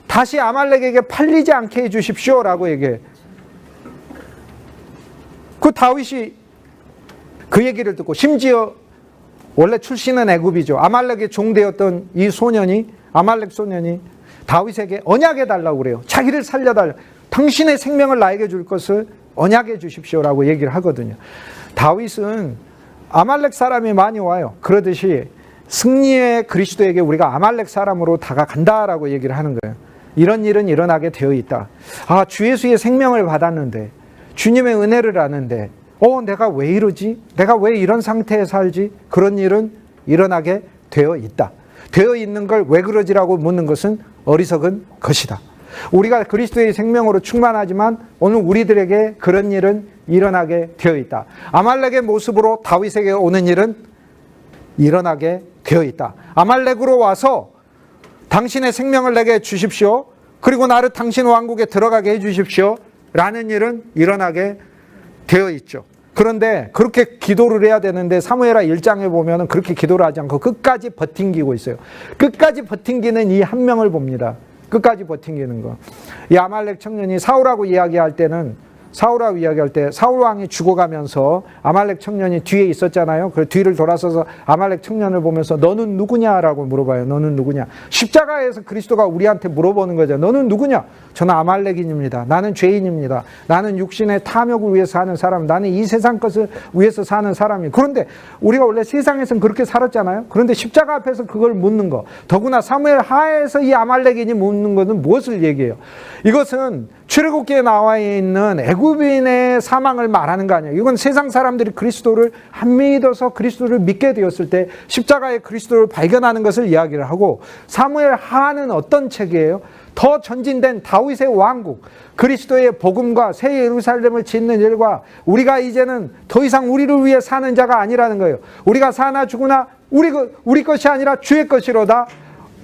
다시 아말렉에게 팔리지 않게 해주십시오라고 얘기해. 그 다윗이 그 얘기를 듣고, 심지어 원래 출신은 애굽이죠. 아말렉의 종되었던 이 소년이, 아말렉 소년이 다윗에게 언약해 달라고 그래요. 자기를 살려달라. 당신의 생명을 나에게 줄 것을 언약해 주십시오라고 얘기를 하거든요. 다윗은 아말렉 사람이 많이 와요. 그러듯이 승리의 그리스도에게 우리가 아말렉 사람으로 다가간다라고 얘기를 하는 거예요. 이런 일은 일어나게 되어 있다. 주 예수의 생명을 받았는데, 주님의 은혜를 아는데, 내가 왜 이러지? 내가 왜 이런 상태에 살지? 그런 일은 일어나게 되어 있다. 되어 있는 걸 왜 그러지라고 묻는 것은 어리석은 것이다. 우리가 그리스도의 생명으로 충만하지만 오늘 우리들에게 그런 일은 일어나게 되어 있다. 아말렉의 모습으로 다윗에게 오는 일은 일어나게 되어 있다. 아말렉으로 와서 당신의 생명을 내게 주십시오. 그리고 나를 당신 왕국에 들어가게 해주십시오. 라는 일은 일어나게 되어 있죠. 그런데 그렇게 기도를 해야 되는데 사무엘하 1장에 보면 그렇게 기도를 하지 않고 끝까지 버팅기고 있어요. 끝까지 버팅기는 이 한 명을 봅니다. 끝까지 버팅기는 거. 이 아말렉 청년이 사울하고 이야기할 때는 사울하고 이야기할 때 사울 왕이 죽어가면서 아말렉 청년이 뒤에 있었잖아요. 그 뒤를 돌아서서 아말렉 청년을 보면서 너는 누구냐라고 물어봐요. 너는 누구냐? 십자가에서 그리스도가 우리한테 물어보는 거죠. 너는 누구냐? 저는 아말렉인입니다. 나는 죄인입니다. 나는 육신의 탐욕을 위해서 사는 사람. 나는 이 세상 것을 위해서 사는 사람이에요. 그런데 우리가 원래 세상에서는 그렇게 살았잖아요. 그런데 십자가 앞에서 그걸 묻는 거. 더구나 사무엘 하에서 이 아말렉인이 묻는 것은 무엇을 얘기해요? 이것은 출애굽기에 나와 있는 애굽인의 사망을 말하는 거 아니에요. 이건 세상 사람들이 그리스도를 안 믿어서 그리스도를 믿게 되었을 때 십자가의 그리스도를 발견하는 것을 이야기를 하고, 사무엘 하는 어떤 책이에요? 더 전진된 다윗의 왕국, 그리스도의 복음과 새 예루살렘을 짓는 일과 우리가 이제는 더 이상 우리를 위해 사는 자가 아니라는 거예요. 우리가 사나 죽으나 우리 것이 아니라 주의 것이로다.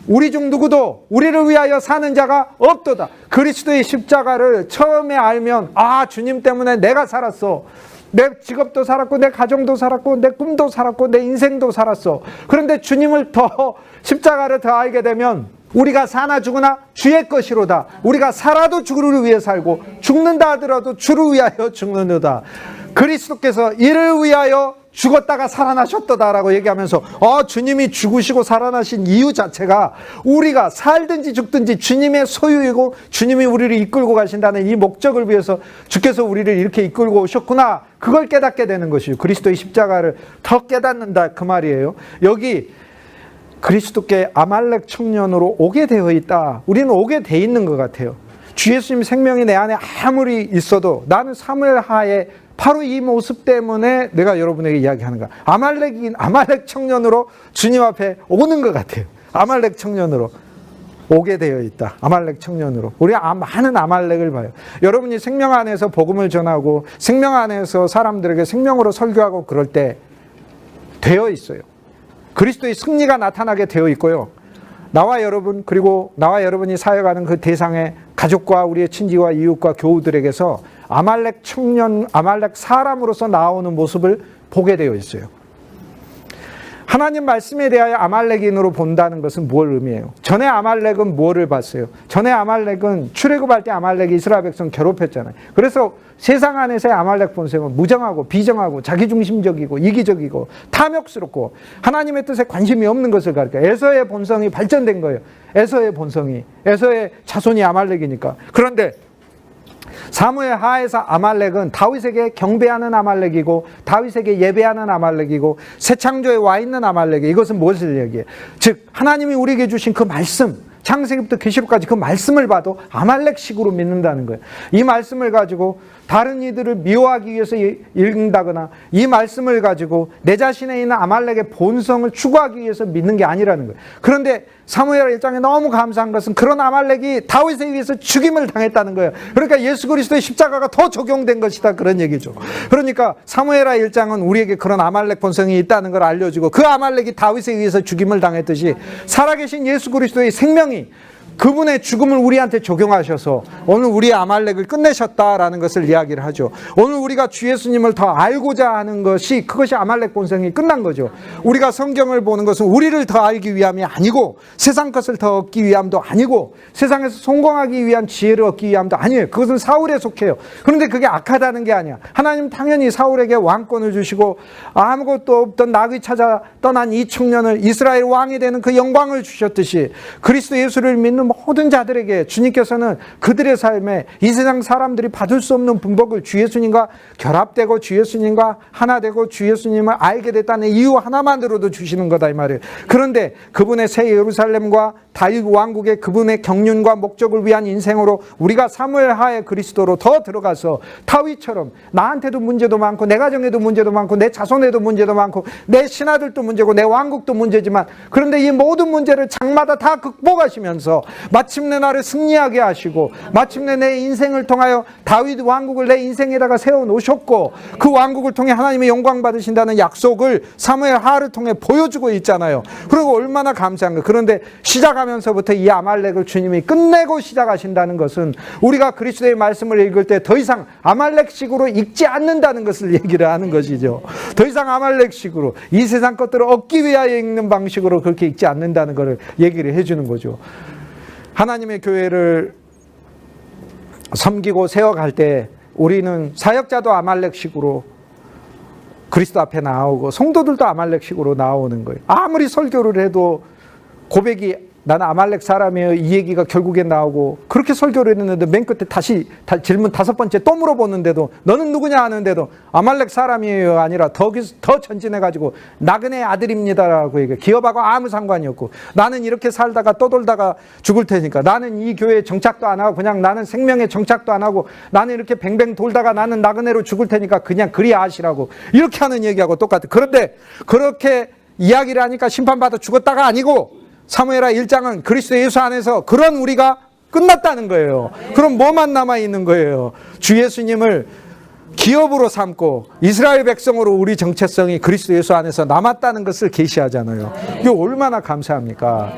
우리 중 누구도 우리를 위하여 사는 자가 없도다. 그리스도의 십자가를 처음에 알면, 아, 주님 때문에 내가 살았어. 내 직업도 살았고 내 가정도 살았고 내 꿈도 살았고 내 인생도 살았어. 그런데 주님을 십자가를 더 알게 되면 우리가 사나 죽으나 주의 것이로다. 우리가 살아도 주를 위해 살고 죽는다 하더라도 주를 위하여 죽는다. 그리스도께서 이를 위하여 죽었다가 살아나셨다라고 얘기하면서 주님이 죽으시고 살아나신 이유 자체가 우리가 살든지 죽든지 주님의 소유이고 주님이 우리를 이끌고 가신다는 이 목적을 위해서 주께서 우리를 이렇게 이끌고 오셨구나. 그걸 깨닫게 되는 것이죠. 그리스도의 십자가를 더 깨닫는다 그 말이에요. 여기 그리스도께 아말렉 청년으로 오게 되어 있다. 우리는 오게 돼 있는 것 같아요. 주 예수님 생명이 내 안에 아무리 있어도 나는 사무엘 하에 바로 이 모습 때문에 내가 여러분에게 이야기하는 거야. 아말렉 청년으로 주님 앞에 오는 것 같아요. 아말렉 청년으로 오게 되어 있다. 아말렉 청년으로. 우리가 많은 아말렉을 봐요. 여러분이 생명 안에서 복음을 전하고 생명 안에서 사람들에게 생명으로 설교하고 그럴 때 되어 있어요. 그리스도의 승리가 나타나게 되어 있고요. 나와 여러분, 그리고 나와 여러분이 사역하는 그 대상의 가족과 우리의 친지와 이웃과 교우들에게서 아말렉 청년, 아말렉 사람으로서 나오는 모습을 보게 되어 있어요. 하나님 말씀에 대하여 아말렉인으로 본다는 것은 뭘 의미해요? 전에 아말렉은 뭐를 봤어요? 전에 아말렉은 출애굽할 때 아말렉이 이스라엘 백성 괴롭혔잖아요. 그래서 세상 안에서의 아말렉 본성은 무정하고 비정하고 자기중심적이고 이기적이고 탐욕스럽고 하나님의 뜻에 관심이 없는 것을 가르쳐요. 에서의 본성이 발전된 거예요. 에서의 자손이 아말렉이니까. 그런데 사무엘 하에서 아말렉은 다윗에게 경배하는 아말렉이고 다윗에게 예배하는 아말렉이고 새 창조에 와 있는 아말렉이에요. 이것은 무엇을 얘기해요? 즉 하나님이 우리에게 주신 그 말씀, 창세기부터 계시록까지 그 말씀을 봐도 아말렉식으로 믿는다는 거예요. 이 말씀을 가지고 다른 이들을 미워하기 위해서 읽는다거나 이 말씀을 가지고 내 자신에 있는 아말렉의 본성을 추구하기 위해서 믿는 게 아니라는 거예요. 그런데 사무엘 1장에 너무 감사한 것은 그런 아말렉이 다윗에 의해서 죽임을 당했다는 거예요. 그러니까 예수 그리스도의 십자가가 더 적용된 것이다, 그런 얘기죠. 그러니까 사무엘하 1장은 우리에게 그런 아말렉 본성이 있다는 걸 알려주고 그 아말렉이 다윗에 의해서 죽임을 당했듯이 살아계신 예수 그리스도의 생명이 그분의 죽음을 우리한테 적용하셔서 오늘 우리의 아말렉을 끝내셨다라는 것을 이야기를 하죠. 오늘 우리가 주 예수님을 더 알고자 하는 것이, 그것이 아말렉 본성이 끝난 거죠. 우리가 성경을 보는 것은 우리를 더 알기 위함이 아니고 세상 것을 더 얻기 위함도 아니고 세상에서 성공하기 위한 지혜를 얻기 위함도 아니에요. 그것은 사울에 속해요. 그런데 그게 악하다는 게 아니야. 하나님 당연히 사울에게 왕권을 주시고 아무것도 없던 나귀 찾아 떠난 이 청년을 이스라엘 왕이 되는 그 영광을 주셨듯이 그리스도 예수를 믿는 모든 자들에게 주님께서는 그들의 삶에 이 세상 사람들이 받을 수 없는 분복을 주 예수님과 결합되고 주 예수님과 하나 되고 주 예수님을 알게 됐다는 이유 하나만으로도 주시는 거다 이 말이에요. 그런데 그분의 새 예루살렘과 다윗 왕국의 그분의 경륜과 목적을 위한 인생으로 우리가 사무엘 하의 그리스도로 더 들어가서 다윗처럼 나한테도 문제도 많고 내 가정에도 문제도 많고 내 자손에도 문제도 많고 내 신하들도 문제고 내 왕국도 문제지만 그런데 이 모든 문제를 장마다 다 극복하시면서 마침내 나를 승리하게 하시고 마침내 내 인생을 통하여 다윗 왕국을 내 인생에다가 세워놓으셨고 그 왕국을 통해 하나님의 영광 받으신다는 약속을 사무엘 하를 통해 보여주고 있잖아요. 그리고 얼마나 감사한가. 그런데 시작하면서부터 이 아말렉을 주님이 끝내고 시작하신다는 것은 우리가 그리스도의 말씀을 읽을 때 더 이상 아말렉식으로 읽지 않는다는 것을 얘기를 하는 것이죠. 더 이상 아말렉식으로 이 세상 것들을 얻기 위하여 읽는 방식으로 그렇게 읽지 않는다는 것을 얘기를 해주는 거죠. 하나님의 교회를 섬기고 세워갈 때 우리는 사역자도 아말렉식으로 그리스도 앞에 나오고 성도들도 아말렉식으로 나오는 거예요. 아무리 설교를 해도 고백이 나는 아말렉 사람이에요 이 얘기가 결국엔 나오고, 그렇게 설교를 했는데 맨 끝에 다시 질문 5번째 또 물어보는데도 너는 누구냐 하는데도 아말렉 사람이에요 아니라 더 전진해가지고 나그네 아들입니다라고 얘기해요. 기업하고 아무 상관이 없고, 나는 이렇게 살다가 떠돌다가 죽을 테니까, 나는 이 교회에 정착도 안 하고 그냥 나는 생명에 정착도 안 하고 나는 이렇게 뱅뱅 돌다가 나는 나그네로 죽을 테니까 그냥 그리 아시라고, 이렇게 하는 얘기하고 똑같아. 그런데 그렇게 이야기를 하니까 심판받아 죽었다가 아니고, 사무엘하 1장은 그리스도 예수 안에서 그런 우리가 끝났다는 거예요. 그럼 뭐만 남아있는 거예요? 주 예수님을 기업으로 삼고 이스라엘 백성으로 우리 정체성이 그리스도 예수 안에서 남았다는 것을 계시하잖아요. 이게 얼마나 감사합니까?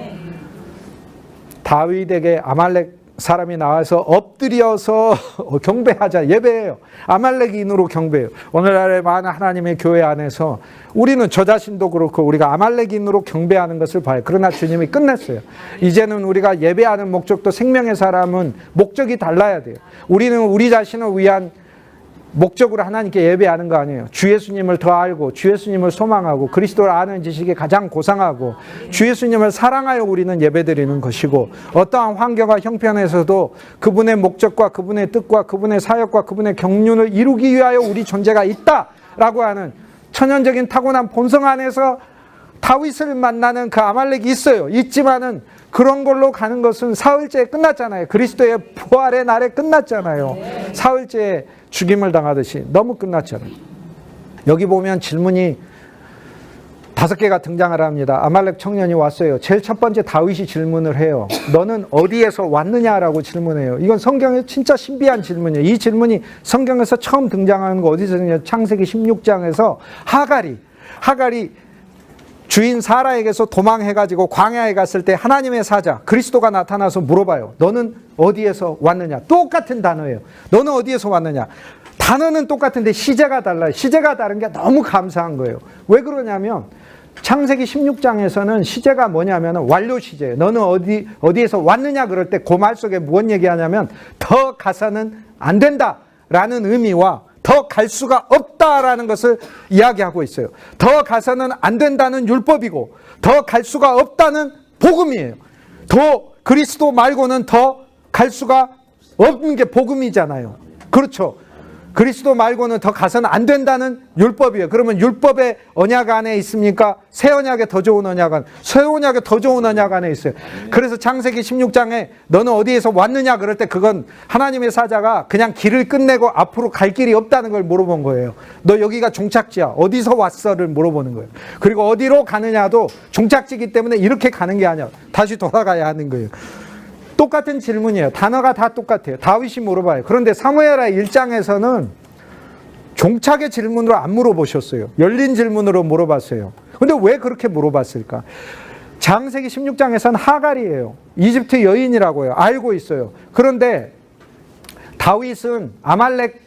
다윗에게 아말렉 사람이 나와서 엎드려서 경배하자, 예배해요. 아말렉인으로 경배해요. 오늘날의 많은 하나님의 교회 안에서 우리는 저 자신도 그렇고 우리가 아말렉인으로 경배하는 것을 봐요. 그러나 주님이 끝냈어요. 이제는 우리가 예배하는 목적도, 생명의 사람은 목적이 달라야 돼요. 우리는 우리 자신을 위한 목적으로 하나님께 예배하는 거 아니에요. 주 예수님을 더 알고 주 예수님을 소망하고 그리스도를 아는 지식이 가장 고상하고 주 예수님을 사랑하여 우리는 예배드리는 것이고, 어떠한 환경과 형편에서도 그분의 목적과 그분의 뜻과 그분의 사역과 그분의 경륜을 이루기 위하여 우리 존재가 있다라고 하는 천연적인 타고난 본성 안에서 다윗을 만나는 그 아말렉이 있어요. 있지만은 그런 걸로 가는 것은 사흘째에 끝났잖아요. 그리스도의 부활의 날에 끝났잖아요. 사흘째에 죽임을 당하듯이 너무 끝났잖아요. 여기 보면 질문이 5개가 등장을 합니다. 아말렉 청년이 왔어요. 제일 첫 번째 다윗이 질문을 해요. 너는 어디에서 왔느냐라고 질문해요. 이건 성경에 진짜 신비한 질문이에요. 이 질문이 성경에서 처음 등장하는 거 어디서냐? 창세기 16장에서 하갈이 주인 사라에게서 도망해가지고 광야에 갔을 때 하나님의 사자 그리스도가 나타나서 물어봐요. 너는 어디에서 왔느냐? 똑같은 단어예요. 너는 어디에서 왔느냐? 단어는 똑같은데 시제가 달라요. 시제가 다른 게 너무 감사한 거예요. 왜 그러냐면 창세기 16장에서는 시제가 뭐냐면 완료 시제예요. 너는 어디에서 왔느냐 그럴 때 그 말 속에 무슨 얘기하냐면 더 가서는 안 된다라는 의미와 더 갈 수가 없다라는 것을 이야기하고 있어요. 더 가서는 안 된다는 율법이고 더 갈 수가 없다는 복음이에요. 더 그리스도 말고는 더 갈 수가 없는 게 복음이잖아요. 그렇죠. 그리스도 말고는 더 가서는 안 된다는 율법이에요. 그러면 율법의 언약 안에 있습니까? 새 언약에 더 좋은 언약 안에, 새 언약에 더 좋은 언약 안에 있어요. 그래서 창세기 16장에 너는 어디에서 왔느냐 그럴 때 그건 하나님의 사자가 그냥 길을 끝내고 앞으로 갈 길이 없다는 걸 물어본 거예요. 너 여기가 종착지야. 어디서 왔어를 물어보는 거예요. 그리고 어디로 가느냐도 종착지이기 때문에 이렇게 가는 게 아니야. 다시 돌아가야 하는 거예요. 똑같은 질문이에요. 단어가 다 똑같아요. 다윗이 물어봐요. 그런데 사무엘하 1장에서는 종착의 질문으로 안 물어보셨어요. 열린 질문으로 물어봤어요. 근데 왜 그렇게 물어봤을까? 창세기 16장에서는 하갈이에요. 이집트 여인이라고 해요. 알고 있어요. 그런데 다윗은 아말렉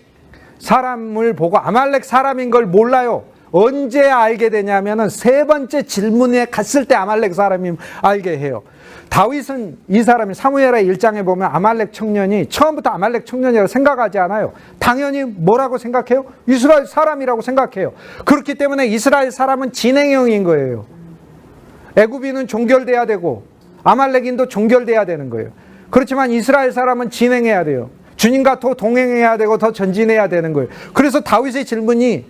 사람을 보고 아말렉 사람인 걸 몰라요. 언제 알게 되냐면은 3번째 질문에 갔을 때 아말렉 사람이 알게 해요. 다윗은 이 사람이 사무엘하 1장에 보면 아말렉 청년이 처음부터 아말렉 청년이라고 생각하지 않아요. 당연히 뭐라고 생각해요? 이스라엘 사람이라고 생각해요. 그렇기 때문에 이스라엘 사람은 진행형인 거예요. 애굽인은 종결돼야 되고 아말렉인도 종결돼야 되는 거예요. 그렇지만 이스라엘 사람은 진행해야 돼요. 주님과 더 동행해야 되고 더 전진해야 되는 거예요. 그래서 다윗의 질문이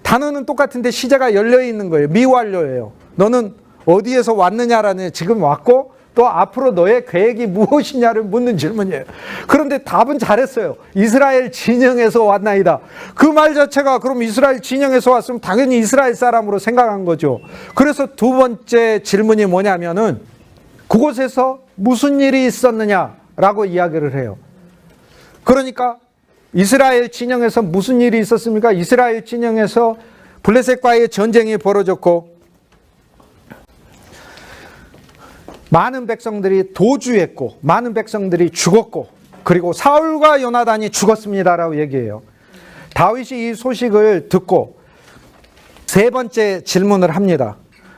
단어는 똑같은데 시제가 열려 있는 거예요. 미완료예요. 너는 어디에서 왔느냐라는, 지금 왔고 또 앞으로 너의 계획이 무엇이냐를 묻는 질문이에요. 그런데 답은 잘했어요. 이스라엘 진영에서 왔나이다. 그 말 자체가 그럼 이스라엘 진영에서 왔으면 당연히 이스라엘 사람으로 생각한 거죠. 그래서 2번째 질문이 뭐냐면은 그곳에서 무슨 일이 있었느냐라고 이야기를 해요. 그러니까 이스라엘 진영에서 무슨 일이 있었습니까? 이스라엘 진영에서 블레셋과의 전쟁이 벌어졌고 많은 백성들이 도주했고 많은 백성들이 죽었고 그리고 사울과 요나단이 죽었습니다라고 얘기해요. 다윗이 이 소식을 듣고 3번째 질문을 합니다.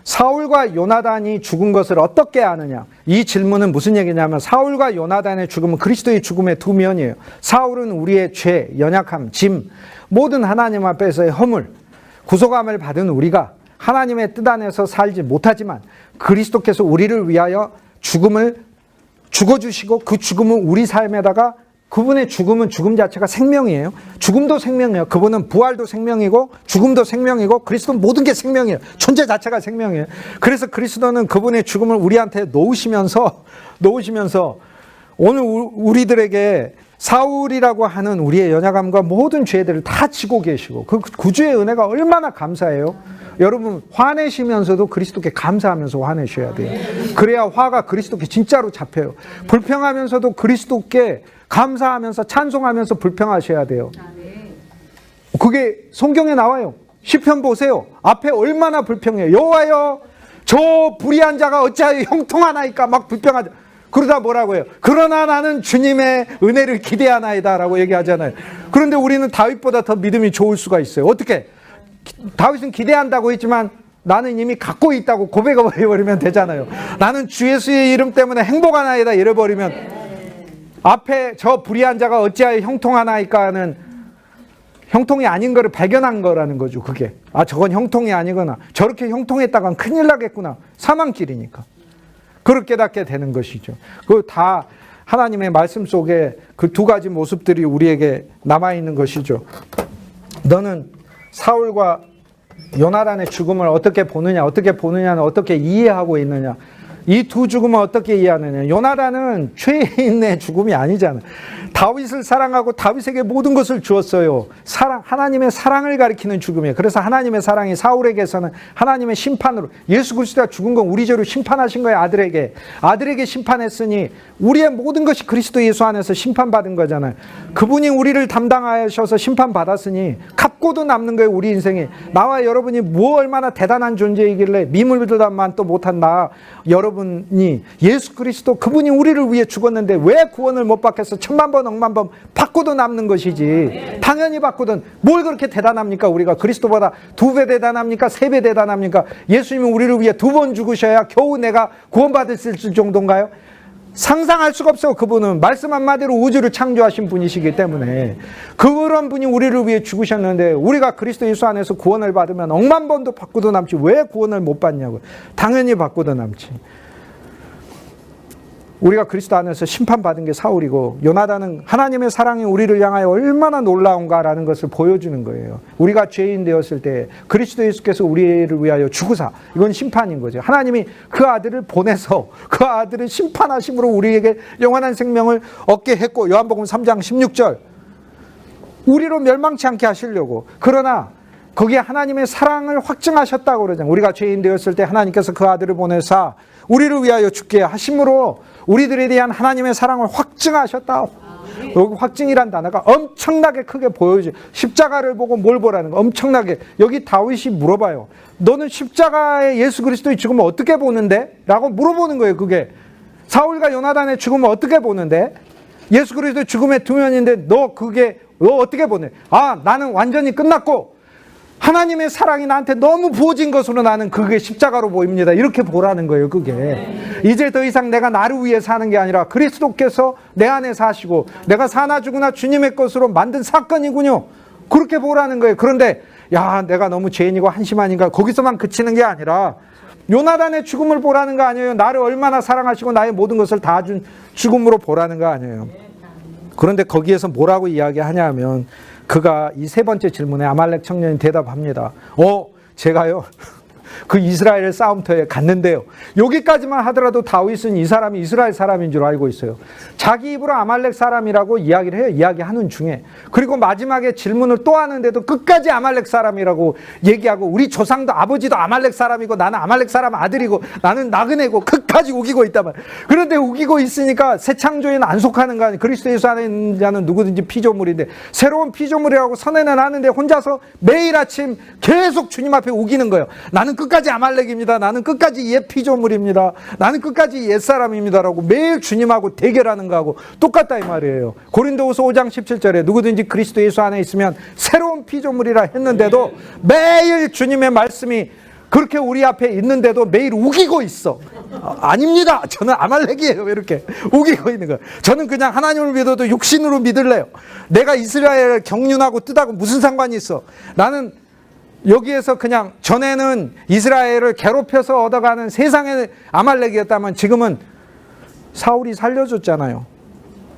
사울과 요나단이 죽은 것을 어떻게 아느냐? 이 질문은 무슨 얘기냐면 사울과 요나단의 죽음은 그리스도의 죽음의 두 면이에요. 사울은 우리의 죄, 연약함, 짐, 모든 하나님 앞에서의 허물, 구속함을 받은 우리가 하나님의 뜻 안에서 살지 못하지만 그리스도께서 우리를 위하여 죽음을 죽어주시고 그 죽음은 우리 삶에다가 그분의 죽음은 죽음 자체가 생명이에요. 죽음도 생명이에요. 그분은 부활도 생명이고 죽음도 생명이고 그리스도는 모든 게 생명이에요. 존재 자체가 생명이에요. 그래서 그리스도는 그분의 죽음을 우리한테 놓으시면서 오늘 우리들에게 사울이라고 하는 우리의 연약함과 모든 죄들을 다 지고 계시고 그 구주의 은혜가 얼마나 감사해요. 여러분 화내시면서도 그리스도께 감사하면서 화내셔야 돼요. 그래야 화가 그리스도께 진짜로 잡혀요. 불평하면서도 그리스도께 감사하면서 찬송하면서 불평하셔야 돼요. 그게 성경에 나와요. 시편 보세요. 앞에 얼마나 불평해요. 여호와여 저 불의한 자가 어찌하여 형통하나이까 막 불평하죠. 그러다 뭐라고 해요? 그러나 나는 주님의 은혜를 기대하나이다 라고 얘기하잖아요. 그런데 우리는 다윗보다 더 믿음이 좋을 수가 있어요. 어떻게? 다윗은 기대한다고 했지만 나는 이미 갖고 있다고 고백해버리면 되잖아요. 나는 주 예수의 이름 때문에 행복하나이다 이래버리면 앞에 저 불의한 자가 어찌하여 형통하나이까는 형통이 아닌 거를 발견한 거라는 거죠. 그게 저건 형통이 아니거나 저렇게 형통했다간 큰일 나겠구나. 사망길이니까 그렇게 깨닫게 되는 것이죠. 그 다 하나님의 말씀 속에 그 두 가지 모습들이 우리에게 남아있는 것이죠. 너는 사울과 요나단의 죽음을 어떻게 보느냐는 어떻게 이해하고 있느냐. 이 두 죽음을 어떻게 이해하느냐. 요나단은 죄인의 죽음이 아니잖아요. 다윗을 사랑하고 다윗에게 모든 것을 주었어요. 하나님의 사랑을 가리키는 죽음이에요. 그래서 하나님의 사랑이 사울에게서는 하나님의 심판으로 예수 그리스도가 죽은 건 우리 죄로 심판하신 거예요. 아들에게 심판했으니 우리의 모든 것이 그리스도 예수 안에서 심판받은 거잖아요. 그분이 우리를 담당하셔서 심판받았으니 갖고도 남는 거예요. 우리 인생이. 나와 여러분이 뭐 얼마나 대단한 존재이길래 미물보다만 또 못한 나 여러분이 예수 그리스도 그분이 우리를 위해 죽었는데 왜 구원을 못 받겠어? 1000만 번 억만 번 받고도 남는 것이지. 당연히 받거든. 뭘 그렇게 대단합니까? 우리가 그리스도보다 2배 대단합니까? 3배 대단합니까? 예수님은 우리를 위해 2번 죽으셔야 겨우 내가 구원받을 수 있을 정도인가요? 상상할 수가 없어요. 그분은 말씀 한마디로 우주를 창조하신 분이시기 때문에 그런 분이 우리를 위해 죽으셨는데 우리가 그리스도 예수 안에서 구원을 받으면 억만 번도 받고도 남지 왜 구원을 못 받냐고요. 당연히 받고도 남지. 우리가 그리스도 안에서 심판받은 게 사울이고 요나단은 하나님의 사랑이 우리를 향하여 얼마나 놀라운가라는 것을 보여주는 거예요. 우리가 죄인 되었을 때 그리스도 예수께서 우리를 위하여 죽으사 이건 심판인 거죠. 하나님이 그 아들을 보내서 그 아들을 심판하심으로 우리에게 영원한 생명을 얻게 했고 요한복음 3장 16절 우리로 멸망치 않게 하시려고. 그러나 거기에 하나님의 사랑을 확증하셨다고 그러잖아요. 우리가 죄인 되었을 때 하나님께서 그 아들을 보내사 우리를 위하여 죽게 하심으로 우리들에 대한 하나님의 사랑을 확증하셨다. 여기 확증이란 단어가 엄청나게 크게 보여줘요. 십자가를 보고 뭘 보라는 거 엄청나게. 여기 다윗이 물어봐요. 너는 십자가에 예수 그리스도의 죽음을 어떻게 보는데? 라고 물어보는 거예요. 그게 사울과 요나단의 죽음을 어떻게 보는데? 예수 그리스도의 죽음의 두 면인데 너 어떻게 보내? 나는 완전히 끝났고 하나님의 사랑이 나한테 너무 부어진 것으로 나는 그게 십자가로 보입니다. 이렇게 보라는 거예요. 그게 이제 더 이상 내가 나를 위해 사는 게 아니라 그리스도께서 내 안에 사시고 내가 사나 죽으나 주님의 것으로 만든 사건이군요. 그렇게 보라는 거예요. 그런데 내가 너무 죄인이고 한심하니까 거기서만 그치는 게 아니라 요나단의 죽음을 보라는 거 아니에요. 나를 얼마나 사랑하시고 나의 모든 것을 다 준 죽음으로 보라는 거 아니에요. 그런데 거기에서 뭐라고 이야기하냐면 그가 이 세 번째 질문에 아말렉 청년이 대답합니다. 제가요 그 이스라엘 싸움터에 갔는데요. 여기까지만 하더라도 다윗은 이 사람이 이스라엘 사람인 줄 알고 있어요. 자기 입으로 아말렉 사람이라고 이야기를 해요. 이야기하는 중에. 그리고 마지막에 질문을 또 하는데도 끝까지 아말렉 사람이라고 얘기하고 우리 조상도 아버지도 아말렉 사람이고 나는 아말렉 사람 아들이고 나는 나그네고 끝까지 우기고 있단 말이에요. 그런데 우기고 있으니까 새 창조에는 안 속하는 거 아니에요. 그리스도 예수 안에 있는 자는 누구든지 피조물인데 새로운 피조물이라고 선언은 하는데 혼자서 매일 아침 계속 주님 앞에 우기는 거예요. 나는 끝까지 아말렉입니다. 나는 끝까지 옛 피조물입니다. 나는 끝까지 옛 사람입니다라고 매일 주님하고 대결하는 거하고 똑같다 이 말이에요. 고린도후서 5장 17절에 누구든지 그리스도 예수 안에 있으면 새로운 피조물이라 했는데도 매일 주님의 말씀이 그렇게 우리 앞에 있는데도 매일 우기고 있어. 아닙니다. 저는 아말렉이에요. 이렇게 우기고 있는 거예요. 저는 그냥 하나님을 믿어도 육신으로 믿을래요. 내가 이스라엘을 경륜하고 뜻하고 무슨 상관이 있어. 나는 여기에서 그냥 전에는 이스라엘을 괴롭혀서 얻어가는 세상의 아말렉이었다면 지금은 사울이 살려줬잖아요.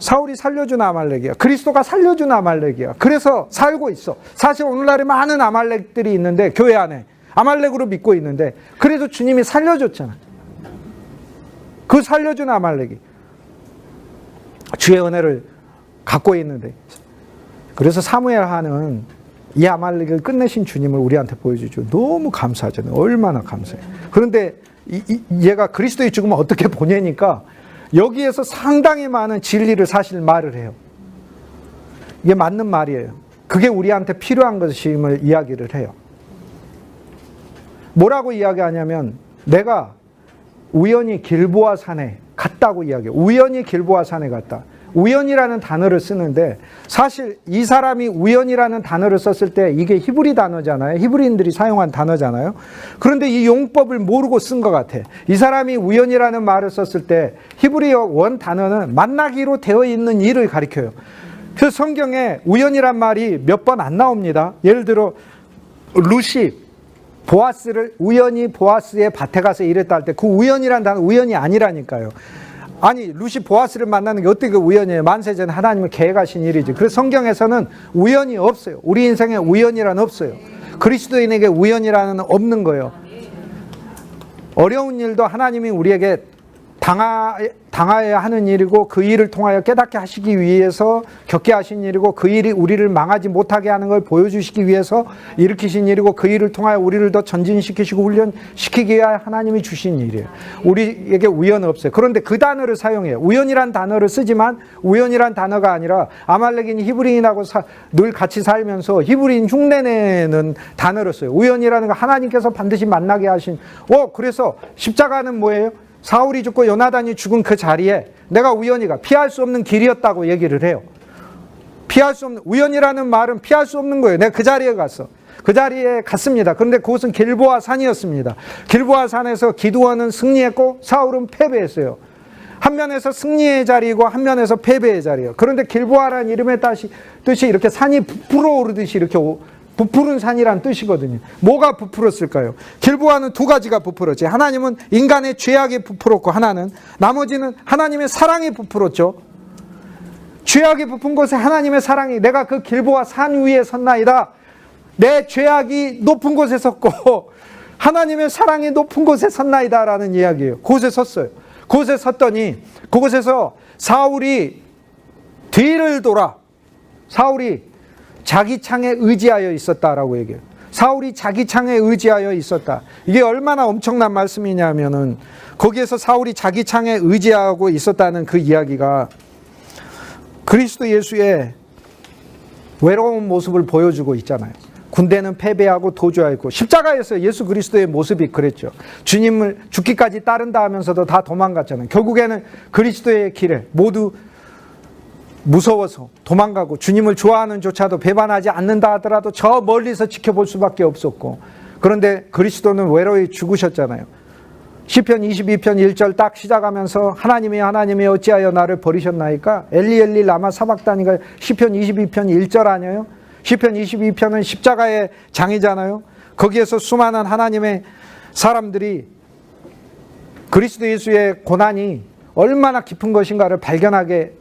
사울이 살려준 아말렉이야. 그리스도가 살려준 아말렉이야. 그래서 살고 있어. 사실 오늘날에 많은 아말렉들이 있는데 교회 안에 아말렉으로 믿고 있는데 그래도 주님이 살려줬잖아. 그 살려준 아말렉이 주의 은혜를 갖고 있는데, 그래서 사무엘 하는 이 아말렉을 끝내신 주님을 우리한테 보여주죠. 너무 감사하잖아요. 얼마나 감사해요. 그런데 얘가 그리스도의 죽음을 어떻게 보내니까 여기에서 상당히 많은 진리를 사실 말을 해요. 이게 맞는 말이에요. 그게 우리한테 필요한 것임을 이야기를 해요. 뭐라고 이야기하냐면 내가 우연히 길보아 산에 갔다고 이야기해요. 우연히 길보아 산에 갔다. 우연이라는 단어를 쓰는데 사실 이 사람이 우연이라는 단어를 썼을 때 이게 히브리 단어잖아요. 히브리인들이 사용한 단어잖아요. 그런데 이 용법을 모르고 쓴 것 같아. 이 사람이 우연이라는 말을 썼을 때 히브리어 원 단어는 만나기로 되어 있는 일을 가리켜요. 그래서 성경에 우연이란 말이 몇 번 안 나옵니다. 예를 들어 룻이 보아스를 우연히 보아스의 밭에 가서 일했다 할 때 그 우연이란 단어 우연이 아니라니까요. 아니 룻이 보아스를 만나는 게 어떻게 우연이에요? 만세전에 하나님을 계획하신 일이지. 그래서 성경에서는 우연이 없어요. 우리 인생에 우연이란 없어요. 그리스도인에게 우연이라는 없는 거예요. 어려운 일도 하나님이 우리에게 당하여야 하는 일이고 그 일을 통하여 깨닫게 하시기 위해서 겪게 하신 일이고 그 일이 우리를 망하지 못하게 하는 걸 보여주시기 위해서 일으키신 일이고 그 일을 통하여 우리를 더 전진시키시고 훈련시키기 위하여 하나님이 주신 일이에요. 우리에게 우연은 없어요. 그런데 그 단어를 사용해요. 우연이란 단어를 쓰지만 우연이란 단어가 아니라 아말렉인 히브리인하고 늘 같이 살면서 히브리인 흉내내는 단어를 써요. 우연이라는 거 하나님께서 반드시 만나게 하신. 그래서 십자가는 뭐예요? 사울이 죽고 요나단이 죽은 그 자리에 내가 우연히가 피할 수 없는 길이었다고 얘기를 해요. 피할 수 없는, 우연이라는 말은 피할 수 없는 거예요. 내가 그 자리에 갔어. 그 자리에 갔습니다. 그런데 그곳은 길보아 산이었습니다. 길보아 산에서 기드온은 승리했고 사울은 패배했어요. 한 면에서 승리의 자리이고 한 면에서 패배의 자리예요. 그런데 길보아라는 이름의 뜻이 이렇게 산이 부풀어 오르듯이 이렇게 부푸른 산이란 뜻이거든요. 뭐가 부풀었을까요? 길보아는 두 가지가 부풀었지. 하나님은 인간의 죄악이 부풀었고 나머지는 하나님의 사랑이 부풀었죠. 죄악이 부푼 곳에 하나님의 사랑이, 내가 그 길보아 산 위에 섰나이다. 내 죄악이 높은 곳에 섰고 하나님의 사랑이 높은 곳에 섰나이다 라는 이야기예요. 그곳에 섰어요. 그곳에 섰더니 그곳에서 사울이 뒤를 돌아 사울이 자기 창에 의지하여 있었다라고 얘기해요. 사울이 자기 창에 의지하여 있었다. 이게 얼마나 엄청난 말씀이냐면은 거기에서 사울이 자기 창에 의지하고 있었다는 그 이야기가 그리스도 예수의 외로운 모습을 보여주고 있잖아요. 군대는 패배하고 도주하였고 십자가에서 예수 그리스도의 모습이 그랬죠. 주님을 죽기까지 따른다 하면서도 다 도망갔잖아요. 결국에는 그리스도의 길에 모두 무서워서 도망가고 주님을 좋아하는 조차도 배반하지 않는다 하더라도 저 멀리서 지켜볼 수밖에 없었고, 그런데 그리스도는 외로이 죽으셨잖아요. 시편 22편 1절 딱 시작하면서 하나님이 어찌하여 나를 버리셨나이까? 엘리 엘리 라마 사박다니가 시편 22편 1절 아니에요? 시편 22편은 십자가의 장이잖아요. 거기에서 수많은 하나님의 사람들이 그리스도 예수의 고난이 얼마나 깊은 것인가를 발견하게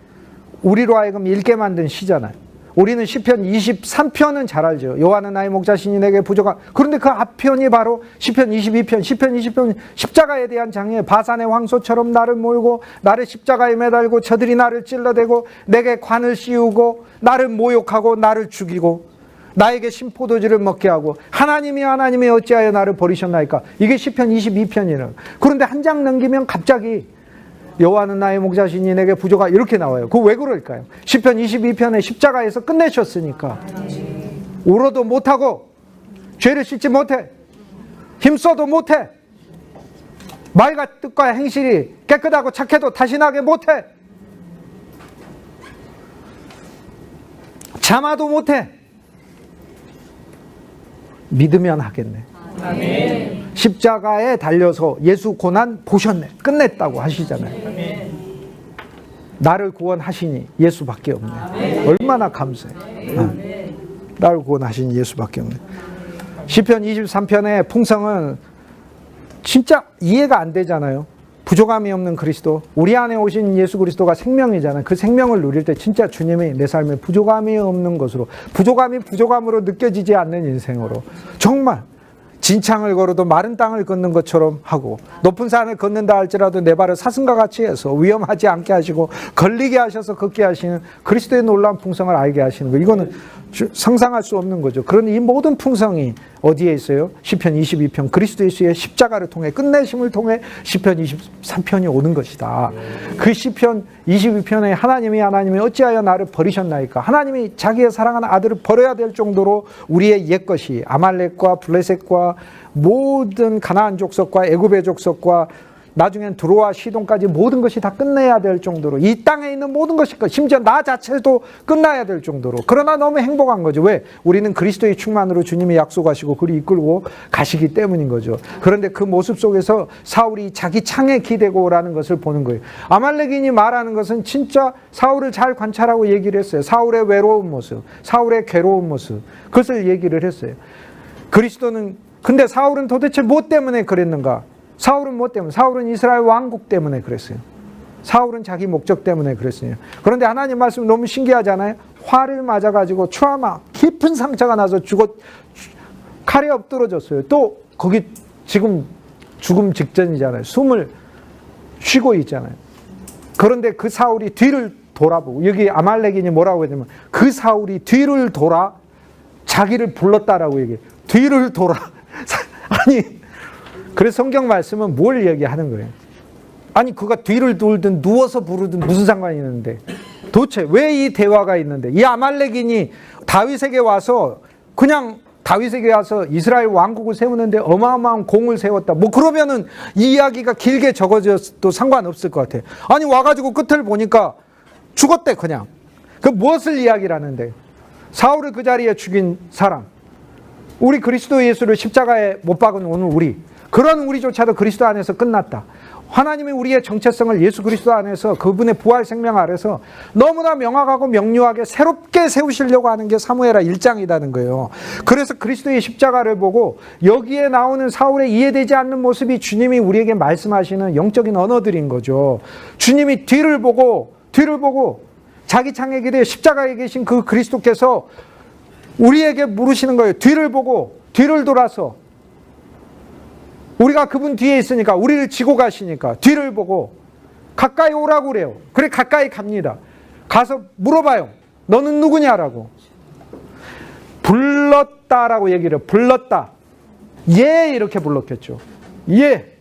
우리로 하여금 읽게 만든 시잖아요. 우리는 시편 23편은 잘 알죠. 여호와는 나의 목자시니 내게 부족한. 그런데 그 앞편이 바로 시편 22편. 시편 20편 십자가에 대한 장이에요. 바산의 황소처럼 나를 몰고 나를 십자가에 매달고 저들이 나를 찔러대고 내게 관을 씌우고 나를 모욕하고 나를 죽이고 나에게 신포도주를 먹게 하고 하나님이 어찌하여 나를 버리셨나이까? 이게 시편 22편이에요. 그런데 한 장 넘기면 갑자기 여호와는 나의 목자시니 내게 부족하 이렇게 나와요. 그거 왜 그럴까요? 시편 22편에 십자가에서 끝내셨으니까. 울어도 못하고 죄를 씻지 못해. 힘써도 못해. 말과 뜻과 행실이 깨끗하고 착해도 다신하게 못해. 참아도 못해. 믿으면 하겠네. 십자가에 달려서 예수 고난 보셨네. 끝냈다고 하시잖아요. 나를 구원하시니 예수밖에 없네. 얼마나 감사해. 나를 구원하시니 예수밖에 없네. 시편 23편의 풍성은 진짜 이해가 안 되잖아요. 부족함이 없는 그리스도, 우리 안에 오신 예수 그리스도가 생명이잖아요. 그 생명을 누릴 때 진짜 주님이 내 삶에 부족함이 없는 것으로, 부족함이 부족함으로 느껴지지 않는 인생으로, 정말 진창을 걸어도 마른 땅을 걷는 것처럼 하고, 높은 산을 걷는다 할지라도 내 발을 사슴과 같이 해서 위험하지 않게 하시고 걸리게 하셔서 걷게 하시는 그리스도의 놀라운 풍성을 알게 하시는 거, 이거는 상상할 수 없는 거죠. 그런데 이 모든 풍성이 어디에 있어요? 시편 22편, 그리스도 예수의 십자가를 통해, 끝내심을 통해 시편 23편이 오는 것이다. 그 시편 22편에 하나님이 어찌하여 나를 버리셨나이까, 하나님이 자기의 사랑하는 아들을 버려야 될 정도로 우리의 옛것이, 아말렉과 블레셋과 모든 가나안 족속과 애굽의 족속과 나중엔 두로와 시돈까지 모든 것이 다 끝내야 될 정도로, 이 땅에 있는 모든 것이, 심지어 나 자체도 끝나야 될 정도로. 그러나 너무 행복한 거죠. 왜? 우리는 그리스도의 충만으로 주님이 약속하시고 그리 이끌고 가시기 때문인 거죠. 그런데 그 모습 속에서 사울이 자기 창에 기대고라는 것을 보는 거예요. 아말렉인이 말하는 것은 진짜 사울을 잘 관찰하고 얘기를 했어요. 사울의 외로운 모습, 사울의 괴로운 모습, 그것을 얘기를 했어요. 그리스도는, 근데 사울은 도대체 뭐 때문에 그랬는가? 사울은 뭐 때문에? 사울은 이스라엘 왕국 때문에 그랬어요. 사울은 자기 목적 때문에 그랬어요. 그런데 하나님 말씀 너무 신기하잖아요. 화를 맞아가지고 트라우마, 깊은 상처가 나서 칼에 엎드러졌어요. 또 거기 지금 죽음 직전이잖아요. 숨을 쉬고 있잖아요. 그런데 그 사울이 뒤를 돌아보고, 여기 아말렉인이 뭐라고 했냐면, 그 사울이 뒤를 돌아 자기를 불렀다라고 얘기해요. 뒤를 돌아. 아니, 그래서 성경 말씀은 뭘 얘기하는 거예요? 아니, 그가 뒤를 돌든 누워서 부르든 무슨 상관이 있는데, 도대체 왜 이 대화가 있는데, 이 아말렉인이 다윗에게 와서, 그냥 다윗에게 와서 이스라엘 왕국을 세우는데 어마어마한 공을 세웠다, 뭐 그러면은 이 이야기가 길게 적어져도 상관없을 것 같아요. 아니, 와가지고 끝을 보니까 죽었대. 그냥 그 무엇을 이야기를 하는데, 사울을 그 자리에 죽인 사람, 우리 그리스도 예수를 십자가에 못 박은 오늘 우리, 그런 우리조차도 그리스도 안에서 끝났다. 하나님이 우리의 정체성을 예수 그리스도 안에서, 그분의 부활 생명 아래서 너무나 명확하고 명료하게 새롭게 세우시려고 하는 게 사무엘하 1장이라는 거예요. 그래서 그리스도의 십자가를 보고 여기에 나오는 사울의 이해되지 않는 모습이 주님이 우리에게 말씀하시는 영적인 언어들인 거죠. 주님이 뒤를 보고 자기 창에 기대 십자가에 계신 그 그리스도께서 우리에게 물으시는 거예요. 뒤를 보고, 뒤를 돌아서, 우리가 그분 뒤에 있으니까, 우리를 지고 가시니까 뒤를 보고 가까이 오라고 그래요. 그래, 가까이 갑니다. 가서 물어봐요. 너는 누구냐라고. 불렀다라고 얘기를 해요. 불렀다. 예, 이렇게 불렀겠죠. 예.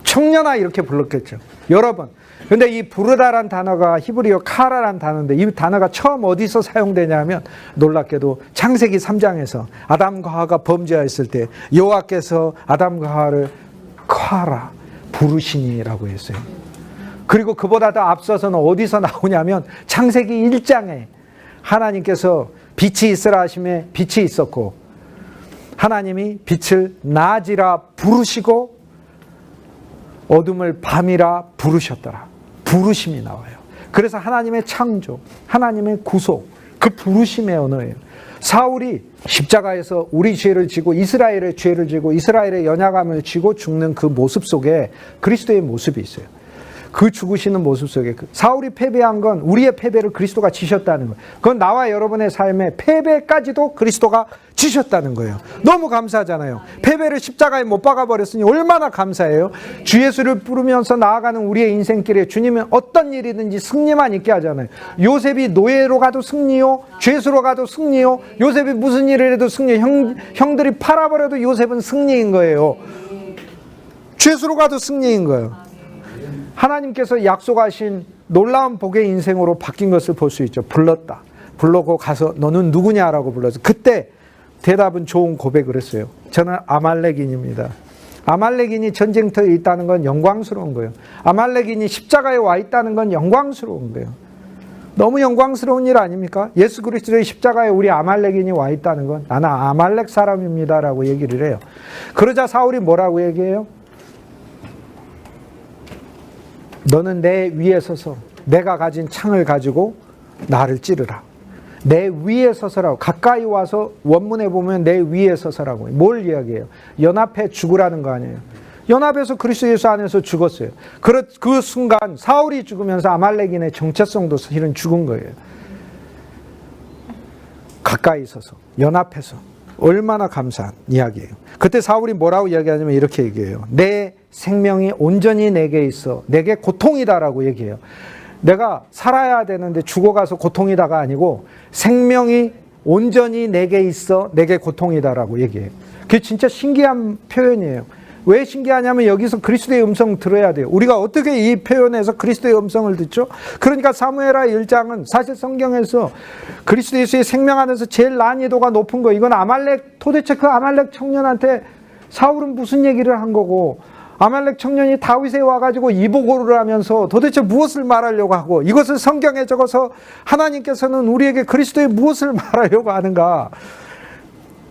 청년아, 이렇게 불렀겠죠. 여러 번. 근데 이 부르다란 단어가 히브리어 카라란 단어인데, 이 단어가 처음 어디서 사용되냐면, 놀랍게도 창세기 3장에서 아담과 하와가 범죄했을 때 여호와께서 아담과 하와를 카라, 부르시니라고 했어요. 그리고 그보다 더 앞서서는 어디서 나오냐면 창세기 1장에 하나님께서 빛이 있으라 하심에 빛이 있었고, 하나님이 빛을 낮이라 부르시고 어둠을 밤이라 부르셨더라. 부르심이 나와요. 그래서 하나님의 창조, 하나님의 구속, 그 부르심의 언어예요. 사울이 십자가에서 우리 죄를 지고 이스라엘의 죄를 지고 이스라엘의 연약함을 지고 죽는 그 모습 속에 그리스도의 모습이 있어요. 그 죽으시는 모습 속에 사울이 패배한 건 우리의 패배를 그리스도가 지셨다는 거예요. 그건 나와 여러분의 삶의 패배까지도 그리스도가 지셨다는 거예요. 너무 감사하잖아요. 패배를 십자가에 못 박아버렸으니 얼마나 감사해요. 주 예수를 부르면서 나아가는 우리의 인생길에 주님은 어떤 일이든지 승리만 있게 하잖아요. 요셉이 노예로 가도 승리요, 죄수로 가도 승리요, 요셉이 무슨 일을 해도 승리, 형들이 팔아버려도 요셉은 승리인 거예요. 죄수로 가도 승리인 거예요. 하나님께서 약속하신 놀라운 복의 인생으로 바뀐 것을 볼 수 있죠. 불렀다. 불러고 가서 너는 누구냐라고 불러서, 그때 대답은 좋은 고백을 했어요. 저는 아말렉인입니다. 아말렉인이 전쟁터에 있다는 건 영광스러운 거예요. 아말렉인이 십자가에 와 있다는 건 영광스러운 거예요. 너무 영광스러운 일 아닙니까? 예수 그리스도의 십자가에 우리 아말렉인이 와 있다는 건 나는 아말렉 사람입니다라고 얘기를 해요. 그러자 사울이 뭐라고 얘기해요? 너는 내 위에 서서 내가 가진 창을 가지고 나를 찌르라. 내 위에 서서라고. 가까이 와서 원문에 보면 내 위에 서서라고. 뭘 이야기해요? 연합해 죽으라는 거 아니에요. 연합해서 그리스도 예수 안에서 죽었어요. 그 순간 사울이 죽으면서 아말렉인의 정체성도 실은 죽은 거예요. 가까이 서서 연합해서. 얼마나 감사한 이야기예요. 그때 사울이 뭐라고 이야기하냐면 이렇게 얘기해요. 내 생명이 온전히 내게 있어. 내게 고통이다라고 얘기해요. 내가 살아야 되는데 죽어가서 고통이다가 아니고 생명이 온전히 내게 있어. 내게 고통이다라고 얘기해요. 그게 진짜 신기한 표현이에요. 왜 신기하냐면 여기서 그리스도의 음성 들어야 돼요. 우리가 어떻게 이 표현에서 그리스도의 음성을 듣죠? 그러니까 사무엘하 1장은 사실 성경에서 그리스도 예수의 생명 안에서 제일 난이도가 높은 거. 이건 아말렉, 도대체 그 아말렉 청년한테 사울은 무슨 얘기를 한 거고, 아말렉 청년이 다윗에 와가지고 이보고를 하면서 도대체 무엇을 말하려고 하고, 이것을 성경에 적어서 하나님께서는 우리에게 그리스도의 무엇을 말하려고 하는가.